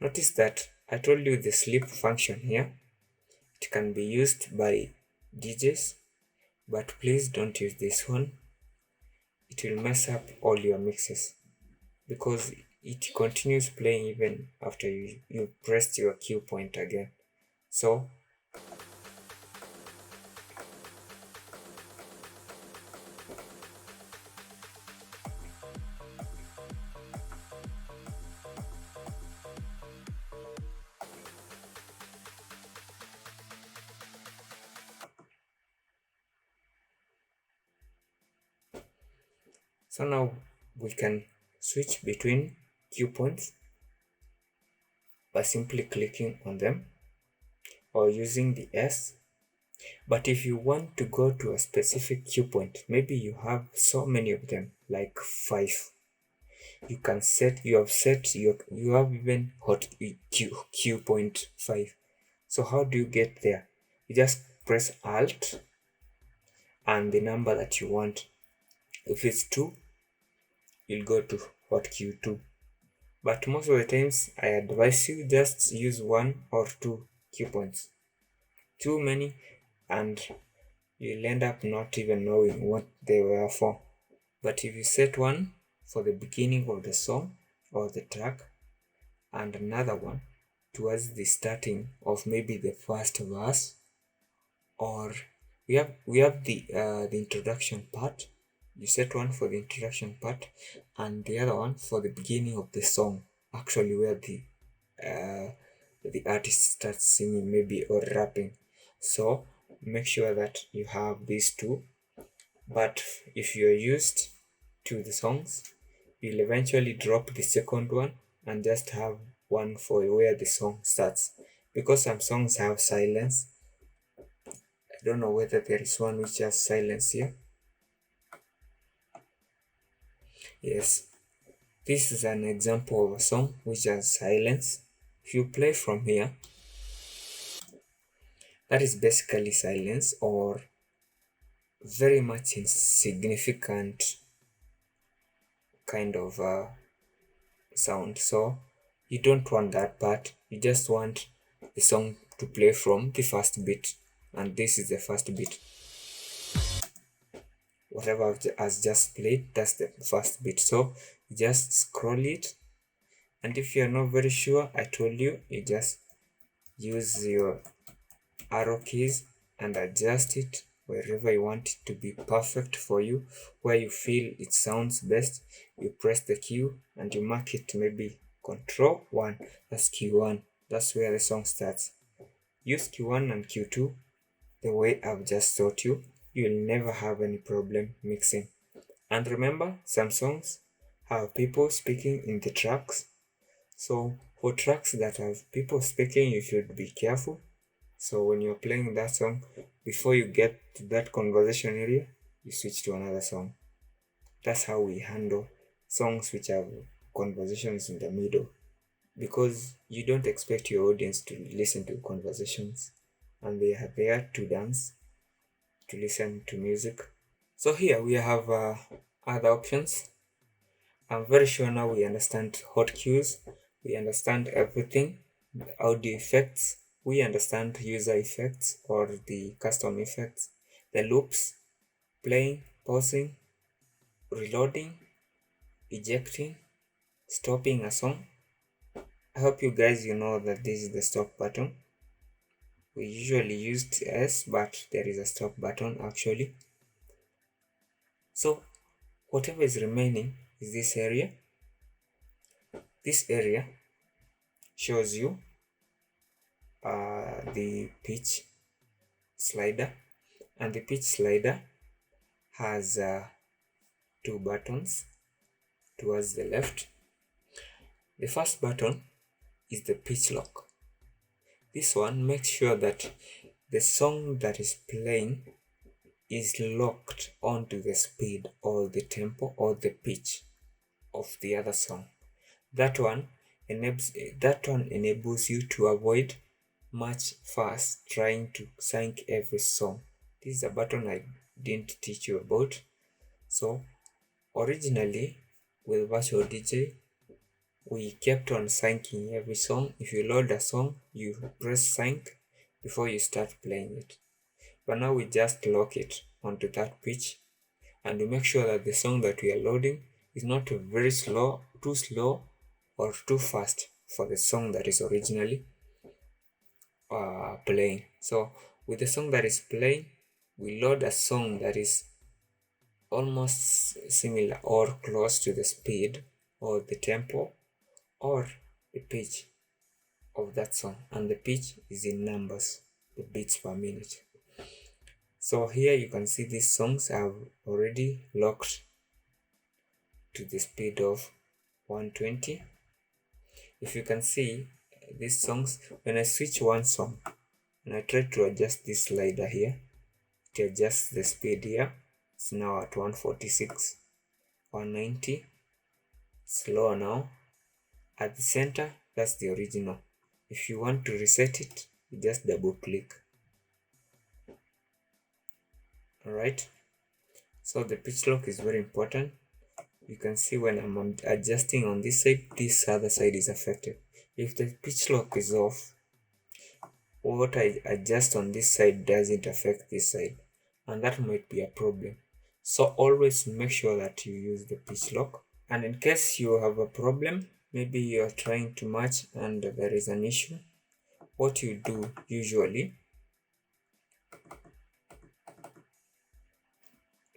Speaker 1: Notice that I told you the sleep function here. It can be used by DJs, but please don't use this one. It will mess up all your mixes because it continues playing even after you pressed your cue point again. So now we can switch between cue points by simply clicking on them or using the S. But if you want to go to a specific cue point, maybe you have so many of them, like 5, you can set, you have even hot cue point 5. So how do you get there? You just press Alt and the number that you want. If it's 2, you'll go to hotkey 2. But most of the times I advise you just use 1 or 2 key points. Too many and you'll end up not even knowing what they were for. But if you set one for the beginning of the song or the track and another one towards the starting of maybe the first verse, or we have the introduction part. You set one for the introduction part and the other one for the beginning of the song, actually where the artist starts singing maybe or rapping. So make sure that you have these two. But if you're used to the songs, you'll eventually drop the second one and just have one for where the song starts, because some songs have silence. I don't know whether there is one which has silence here. Yes, this is an example of a song which has silence. If you play from here, that is basically silence or very much insignificant kind of sound. So you don't want that part, you just want the song to play from the first beat, and this is the first beat. Whatever has just played, that's the first beat. So you just scroll it, and if you're not very sure, I told you, you just use your arrow keys and adjust it wherever you want it to be perfect for you. Where you feel it sounds best, you press the Q and you mark it maybe Control 1, that's Q1, that's where the song starts. Use Q1 and Q2 the way I've just taught you. You'll never have any problem mixing. And remember, some songs have people speaking in the tracks. So for tracks that have people speaking, you should be careful. So when you're playing that song, before you get to that conversation area, you switch to another song. That's how we handle songs which have conversations in the middle, because you don't expect your audience to listen to conversations, and they are there to dance, to listen to music. So here we have other options. I'm very sure now we understand hot cues, we understand everything, the audio effects, we understand user effects or the custom effects, the loops, playing, pausing, reloading, ejecting, stopping a song. I hope you guys know that this is the stop button. We usually used S, but there is a stop button actually. So whatever is remaining is this area. This area shows you the pitch slider, and the pitch slider has two buttons towards the left. The first button is the pitch lock. This one makes sure that the song that is playing is locked onto the speed or the tempo or the pitch of the other song. That one enables you to avoid much fuss trying to sync every song. This is a button I didn't teach you about. So originally with virtualdj, we kept on syncing every song. If you load a song, you press sync before you start playing it. But now we just lock it onto that pitch, and we make sure that the song that we are loading is not very slow, too slow, or too fast for the song that is originally playing. So with the song that is playing, we load a song that is almost similar or close to the speed or the tempo or the pitch of that song, and the pitch is in numbers, the beats per minute. So here you can see these songs have already locked to the speed of 120. If you can see these songs, when I switch one song and I try to adjust this slider here to adjust the speed here, it's now at 146, 190, slower now. At the center, that's the original. If you want to reset it, you just double click. Alright, so the pitch lock is very important. You can see when I'm adjusting on this side, this other side is affected. If the pitch lock is off, what I adjust on this side doesn't affect this side, and that might be a problem. So always make sure that you use the pitch lock. And in case you have a problem, maybe you are trying to match and there is an issue, what you do usually,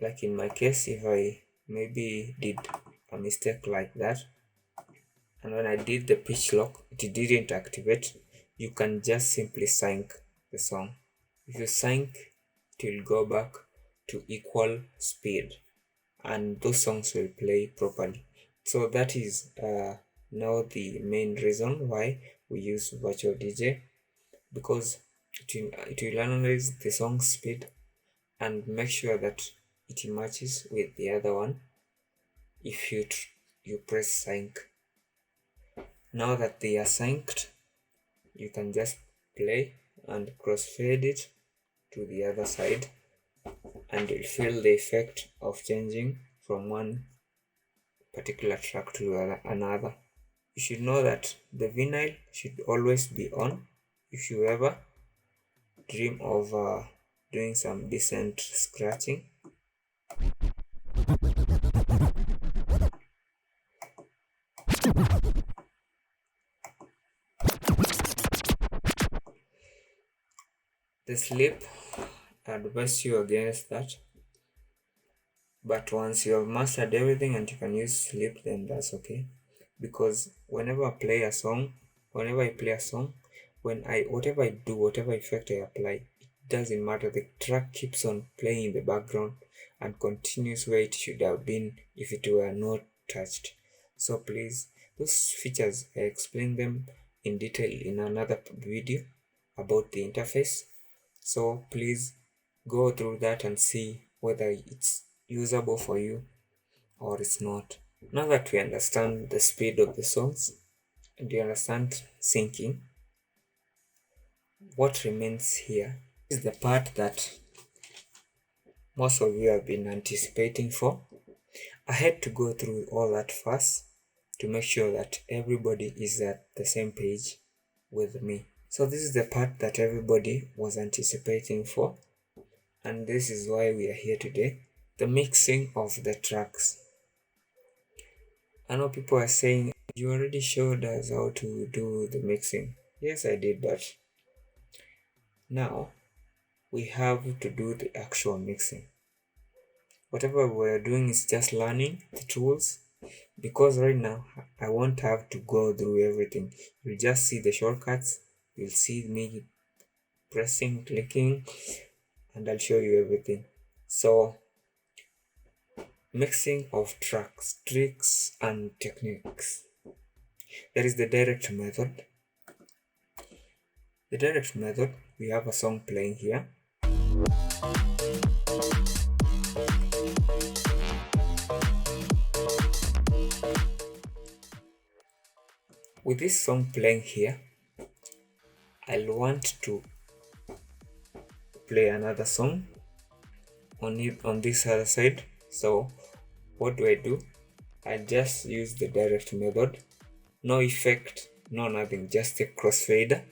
Speaker 1: like in my case, if I maybe did a mistake like that, and when I did the pitch lock, it didn't activate, you can just simply sync the song. If you sync, it will go back to equal speed and those songs will play properly. So that is now the main reason why we use virtual DJ, because it will analyze the song speed and make sure that it matches with the other one if you press sync. Now that they are synced, you can just play and crossfade it to the other side and you'll feel the effect of changing from one particular track to another. You should know that the vinyl should always be on if you ever dream of doing some decent scratching. The sleep, I advise you against that, but once you have mastered everything and you can use sleep, then that's okay. Because whenever I play a song, whatever I do, whatever effect I apply, it doesn't matter. The track keeps on playing in the background and continues where it should have been if it were not touched. So please, those features, I explain them in detail in another video about the interface. So please go through that and see whether it's usable for you or it's not. Now that we understand the speed of the songs and we understand syncing, what remains here is the part that most of you have been anticipating for. I had to go through all that first to make sure that everybody is at the same page with me. So this is the part that everybody was anticipating for, and this is why we are here today. The mixing of the tracks. I know people are saying, you already showed us how to do the mixing. Yes, I did, but now we have to do the actual mixing. Whatever we're doing is just learning the tools, because right now I won't have to go through everything. You'll just see the shortcuts, you'll see me pressing, clicking, and I'll show you everything. So, mixing of tracks, tricks, and techniques. There is the direct method. The direct method, we have a song playing here. With this song playing here, I'll want to play another song on this other side. So what do? I just use the direct method. No effect, no nothing, just a crossfader.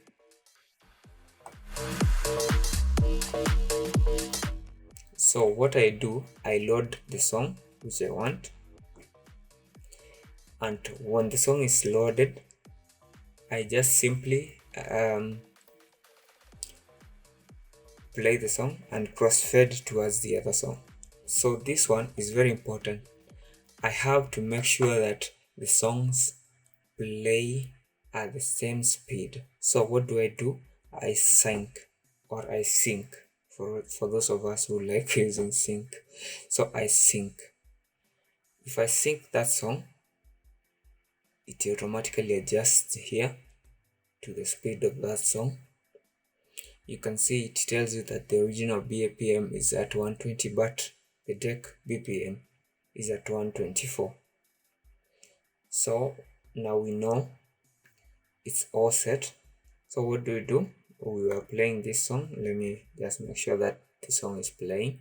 Speaker 1: So what I do, I load the song which I want, and when the song is loaded, I just simply play the song and crossfade towards the other song. So this one is very important. I have to make sure that the songs play at the same speed. So what do? I sync or I sync for those of us who like using sync. So I sync. If I sync that song, it automatically adjusts here to the speed of that song. You can see it tells you that the original BPM is at 120, but the deck BPM is at 124. So now we know it's all set. So what do? We are playing this song. Let me just make sure that the song is playing.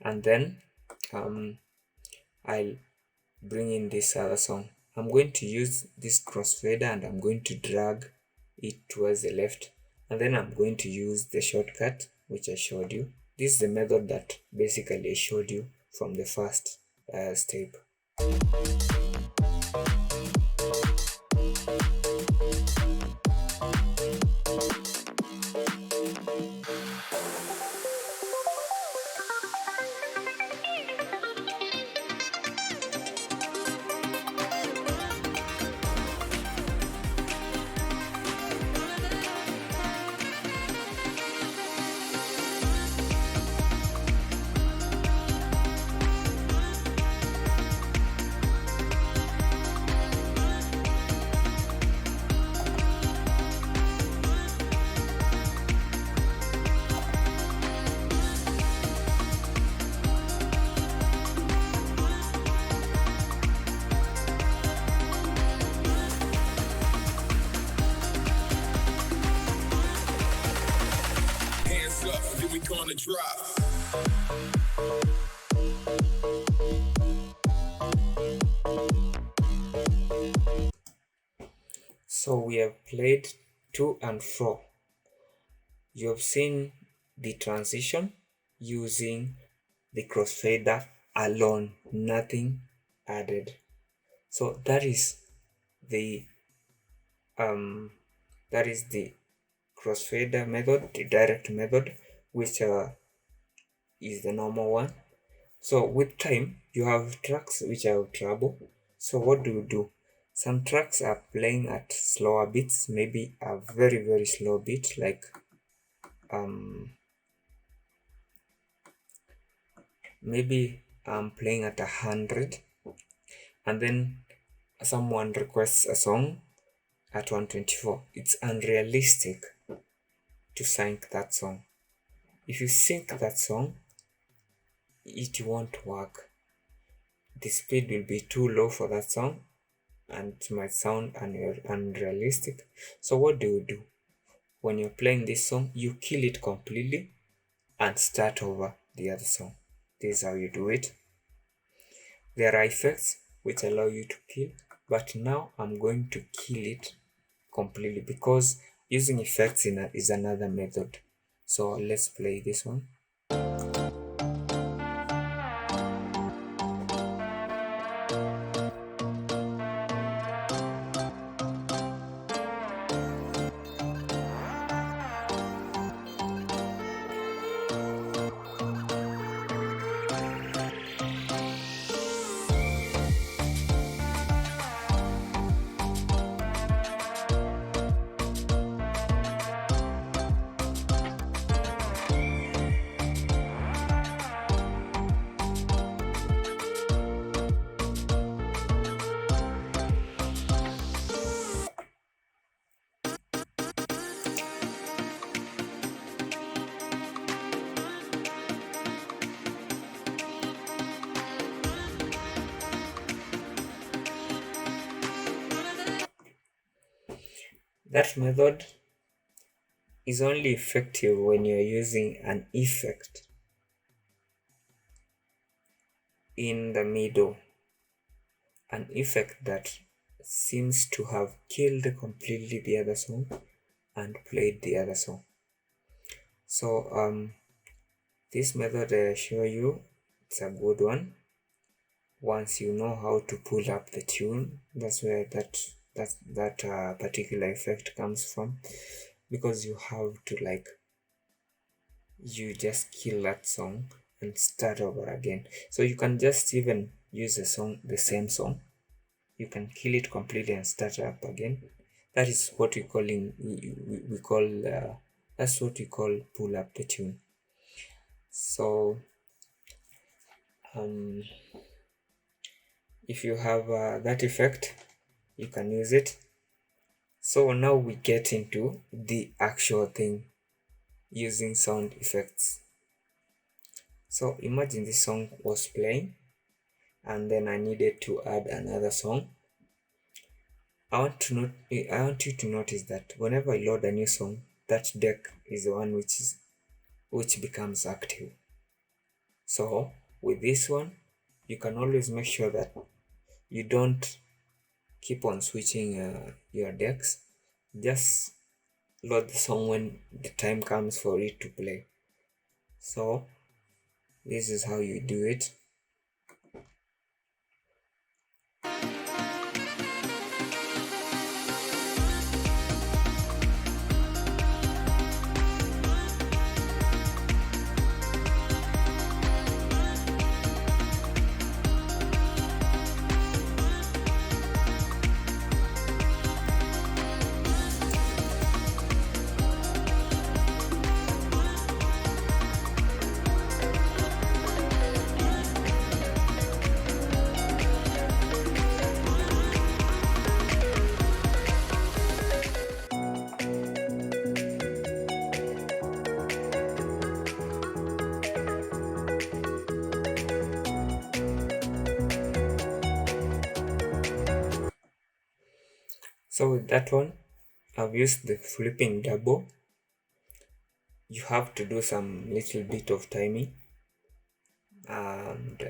Speaker 1: and then I'll bring in this other song. I'm going to use this crossfader and I'm going to drag it towards the left, and then I'm going to use the shortcut which I showed you. This is the method that basically I showed you from the first step. So we have played to and fro. You have seen the transition using the crossfader alone, nothing added. So that is the crossfader method, the direct method, which is the normal one. So with time, you have tracks which have treble. So what do? Some tracks are playing at slower beats, maybe a very slow beat, like maybe I'm playing at 100, and then someone requests a song at 124. It's unrealistic to sync that song. If you sync that song, it won't work. The speed will be too low for that song and it might sound unrealistic. So what do? When you're playing this song, you kill it completely and start over the other song. This is how you do it. There are effects which allow you to kill, but now I'm going to kill it completely because using effects is another method. So let's play this one. That method is only effective when you're using an effect in the middle, an effect that seems to have killed completely the other song and played the other song. So this method I show you, it's a good one. Once you know how to pull up the tune, that's where that particular effect comes from, because you have to you just kill that song and start over again. So you can just even use the same song, you can kill it completely and start up again. That is what we call that's what we call pull up the tune. So if you have that effect, you can use it. So now we get into the actual thing, using sound effects. So imagine this song was playing and then I needed to add another song. I want you to notice that whenever I load a new song, that deck is the one which becomes active. So with this one, you can always make sure that you don't keep on switching your decks. Just load the song when the time comes for it to play. So this is how you do it. So with that one, I've used the flipping double. You have to do some little bit of timing and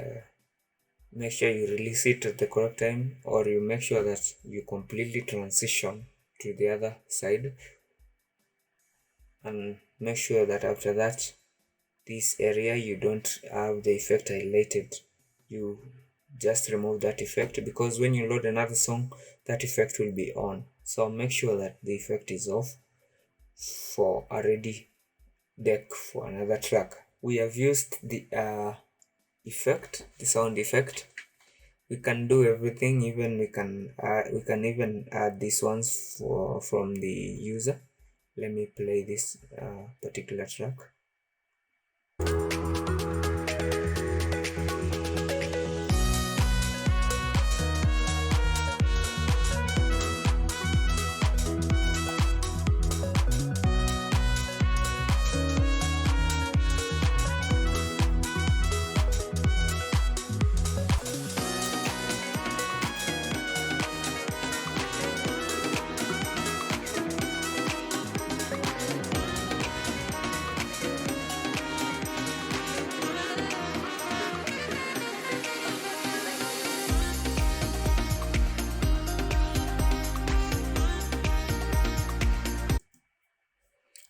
Speaker 1: make sure you release it at the correct time, or you make sure that you completely transition to the other side, and make sure that after that, this area you don't have the effect highlighted. You just remove that effect, because when you load another song, that effect will be on. So make sure that the effect is off for a ready deck for another track. We have used the effect, the sound effect. We can do everything. Even we can even add these ones from the user. Let me play this particular track.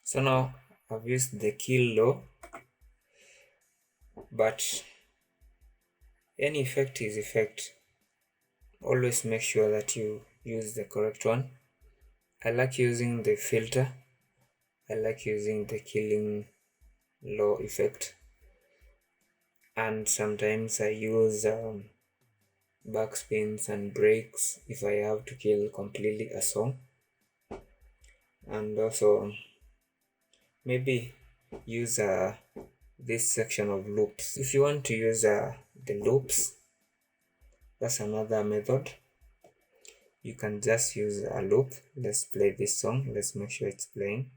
Speaker 1: So now I've used the kill low, but any effect is effect. Always make sure that you use the correct one. I like using the filter. I like using the killing low effect, and sometimes I use backspins and breaks if I have to kill completely a song, and also maybe use this section of loops. If you want to use the loops, that's another method. You can just use a loop. Let's play this song. Let's make sure it's playing.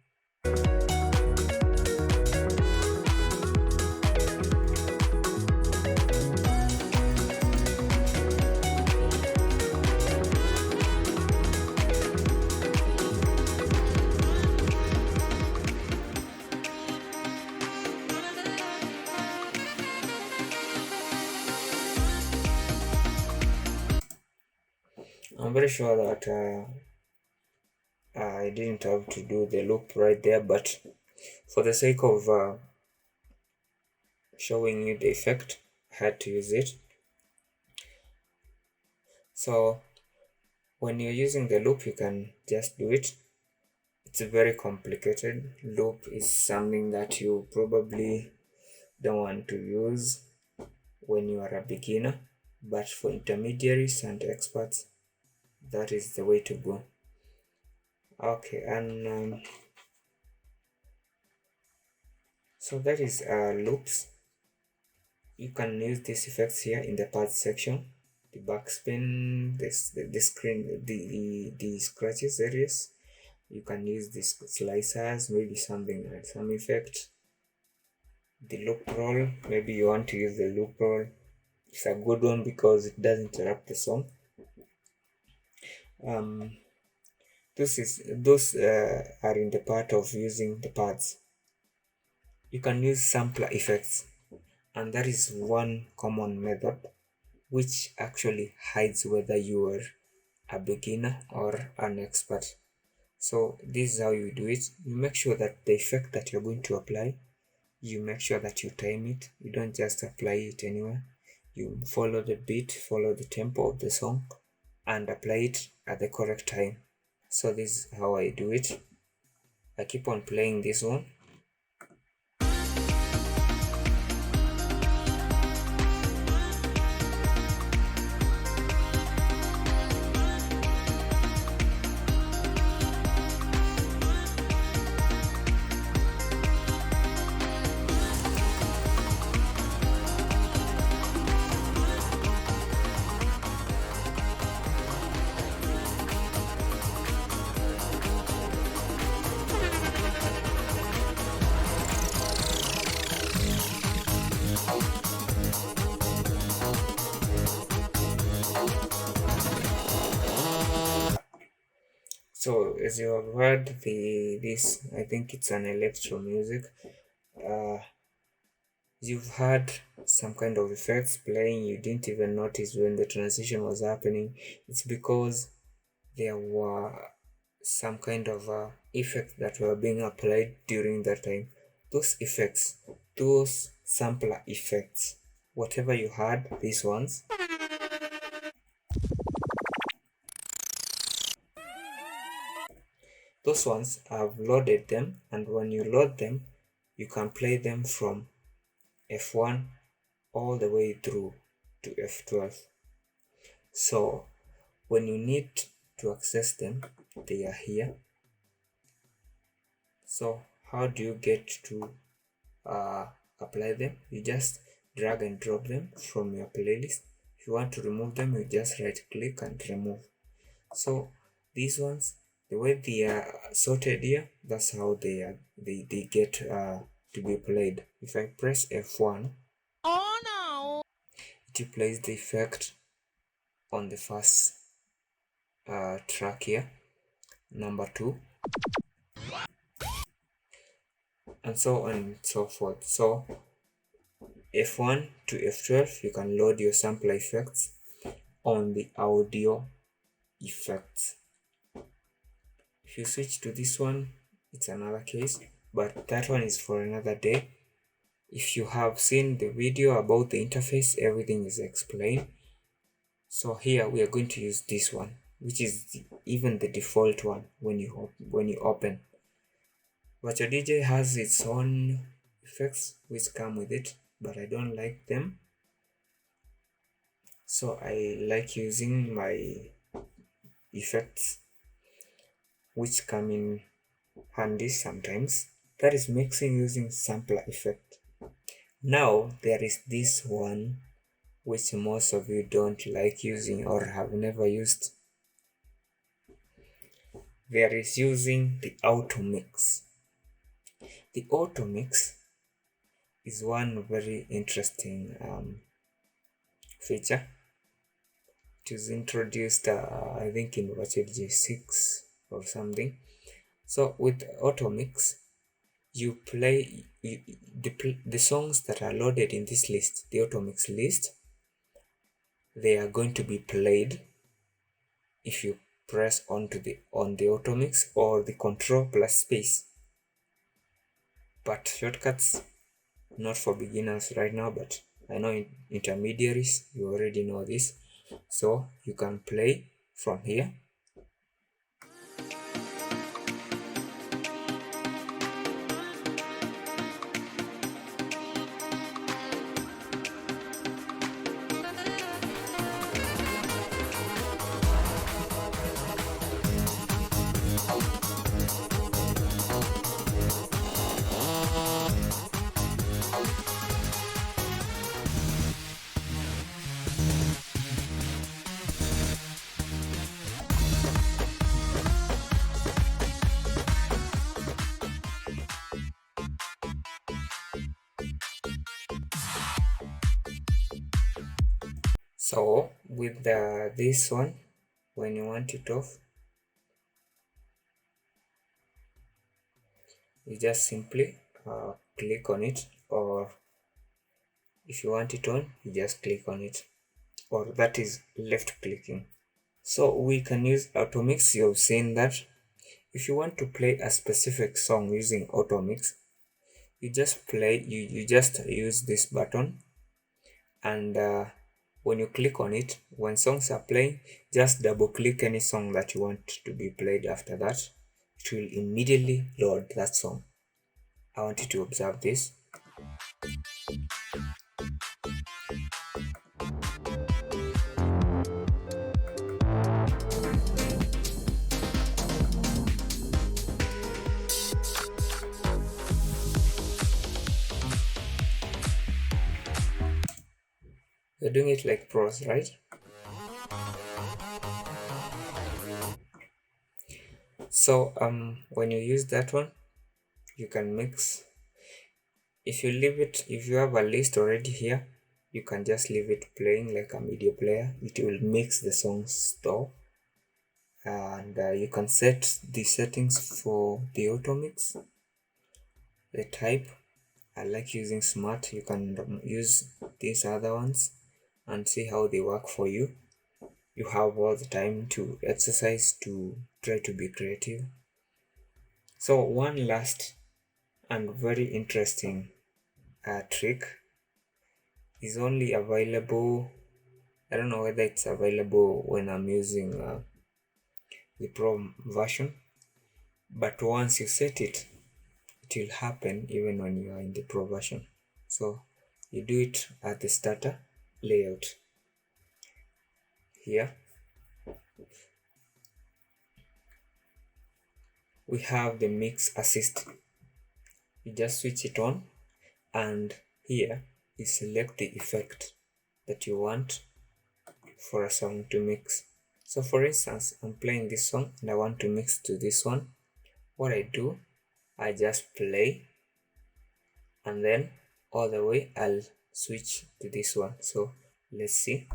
Speaker 1: I'm very sure that I didn't have to do the loop right there, but for the sake of showing you the effect, I had to use it. So when you're using the loop, you can just do it. It's very complicated. Loop is something that you probably don't want to use when you are a beginner, but for intermediaries and experts, that is the way to go. Okay, and so that is loops. You can use these effects here in the path section, the backspin, the screen, the scratches areas. You can use these slicers, maybe something like some effect. The loop roll, maybe you want to use the loop roll. It's a good one because it doesn't interrupt the song. Those are in the part of using the pads. You can use sampler effects, and that is one common method which actually hides whether you are a beginner or an expert. So this is how you do it. You make sure that the effect that you're going to apply, you make sure that you time it. You don't just apply it anywhere. You follow the beat, follow the tempo of the song, and apply it at the correct time. So this is how I do it. I keep on playing this one. So as you have heard this, I think it's an electro music. Uh, you've had some kind of effects playing, you didn't even notice when the transition was happening. It's because there were some kind of effects that were being applied during that time. Those effects, those sampler effects, whatever you had, these ones, those ones, I've loaded them, and when you load them, you can play them from F1 all the way through to F12. So when you need to access them, they are here. So how do you get to apply them? You just drag and drop them from your playlist. If you want to remove them, you just right click and remove. So these ones, the way they are sorted here, that's how they get to be played. If I press F1,
Speaker 2: Oh no!
Speaker 1: it plays the effect on the first track here, number 2, and so on and so forth. So F1 to F12, you can load your sample effects on the audio effects. If you switch to this one, it's another case, but that one is for another day. If you have seen the video about the interface, everything is explained. So here we are going to use this one, which is even the default one when you open. virtualdj has its own effects which come with it, but I don't like them. So I like using my effects which come in handy sometimes. That is mixing using sampler effect. Now there is this one which most of you don't like using or have never used. There is using the auto mix. The auto mix is one very interesting feature. It was introduced, I think, in virtualdj 6 or something. So with auto mix, you play the songs that are loaded in this list, the auto mix list. They are going to be played if you press on the auto mix or the control plus space. But shortcuts not for beginners right now, but I know intermediaries, you already know this. So you can play from here. So with this one, when you want it off, you just simply click on it, or If you want it on, you just click on it, or that is left clicking. So we can use automix. You've seen that. If you want to play a specific song using automix, you just use this button, and when you click on it, when songs are playing, just double click any song that you want to be played. After that, it will immediately load that song. I want you to observe this. You're doing it like pros, right? So when you use that one, you can mix. If you have a list already here, you can just leave it playing like a media player. It will mix the songs store, and you can set the settings for the automix. The type, I like using smart. You can use these other ones and see how they work for you. You have all the time to exercise to try to be creative. So one last and very interesting trick is only available. I don't know whether it's available when I'm using the pro version, but once you set it, it will happen even when you are in the pro version. So you do it at the starter layout here. We have the mix assist. You just switch it on, and here you select the effect that you want for a song to mix. So for instance, I'm playing this song and I want to mix to this one. What I do, I just play, and then all the way I'll switch to this one. So let's see.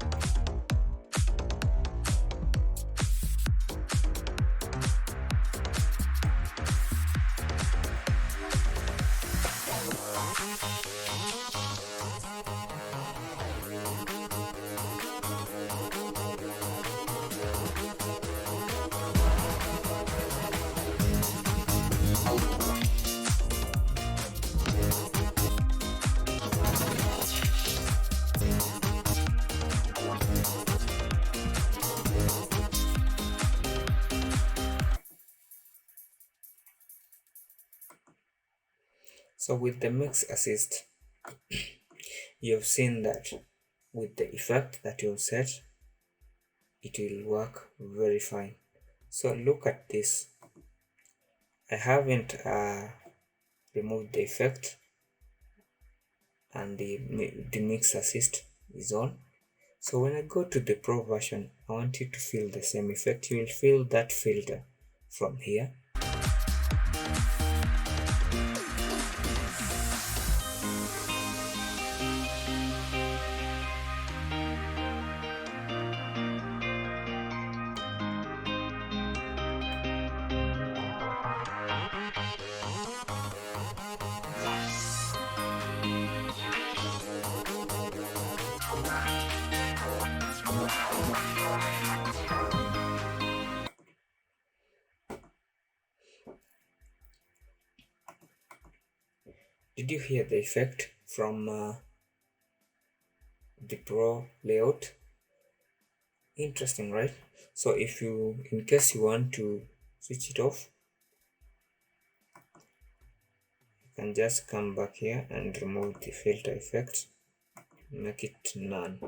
Speaker 1: So with the mix assist, you've seen that with the effect that you've set, it will work very fine. So look at this. I haven't removed the effect, and the mix assist is on. So when I go to the pro version, I want you to feel the same effect. You will feel that filter from here. Did you hear the effect from the pro layout? Interesting, right? So if you, in case you want to switch it off, you can just come back here and remove the filter effect, make it none. I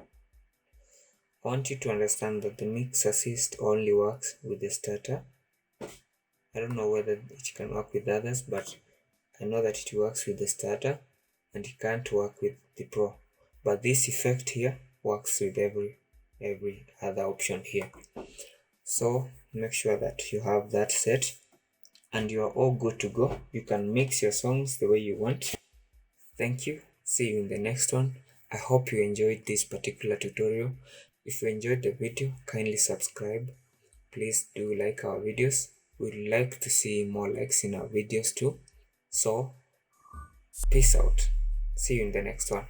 Speaker 1: want you to understand that the mix assist only works with the starter. I don't know whether it can work with others, but I know that it works with the starter and it can't work with the pro. But this effect here works with every other option here. So make sure that you have that set and you are all good to go. You can mix your songs the way you want. Thank you. See you in the next one. I hope you enjoyed this particular tutorial. If you enjoyed the video, kindly subscribe. Please do like our videos. We'd like to see more likes in our videos too. So peace out. See you in the next one.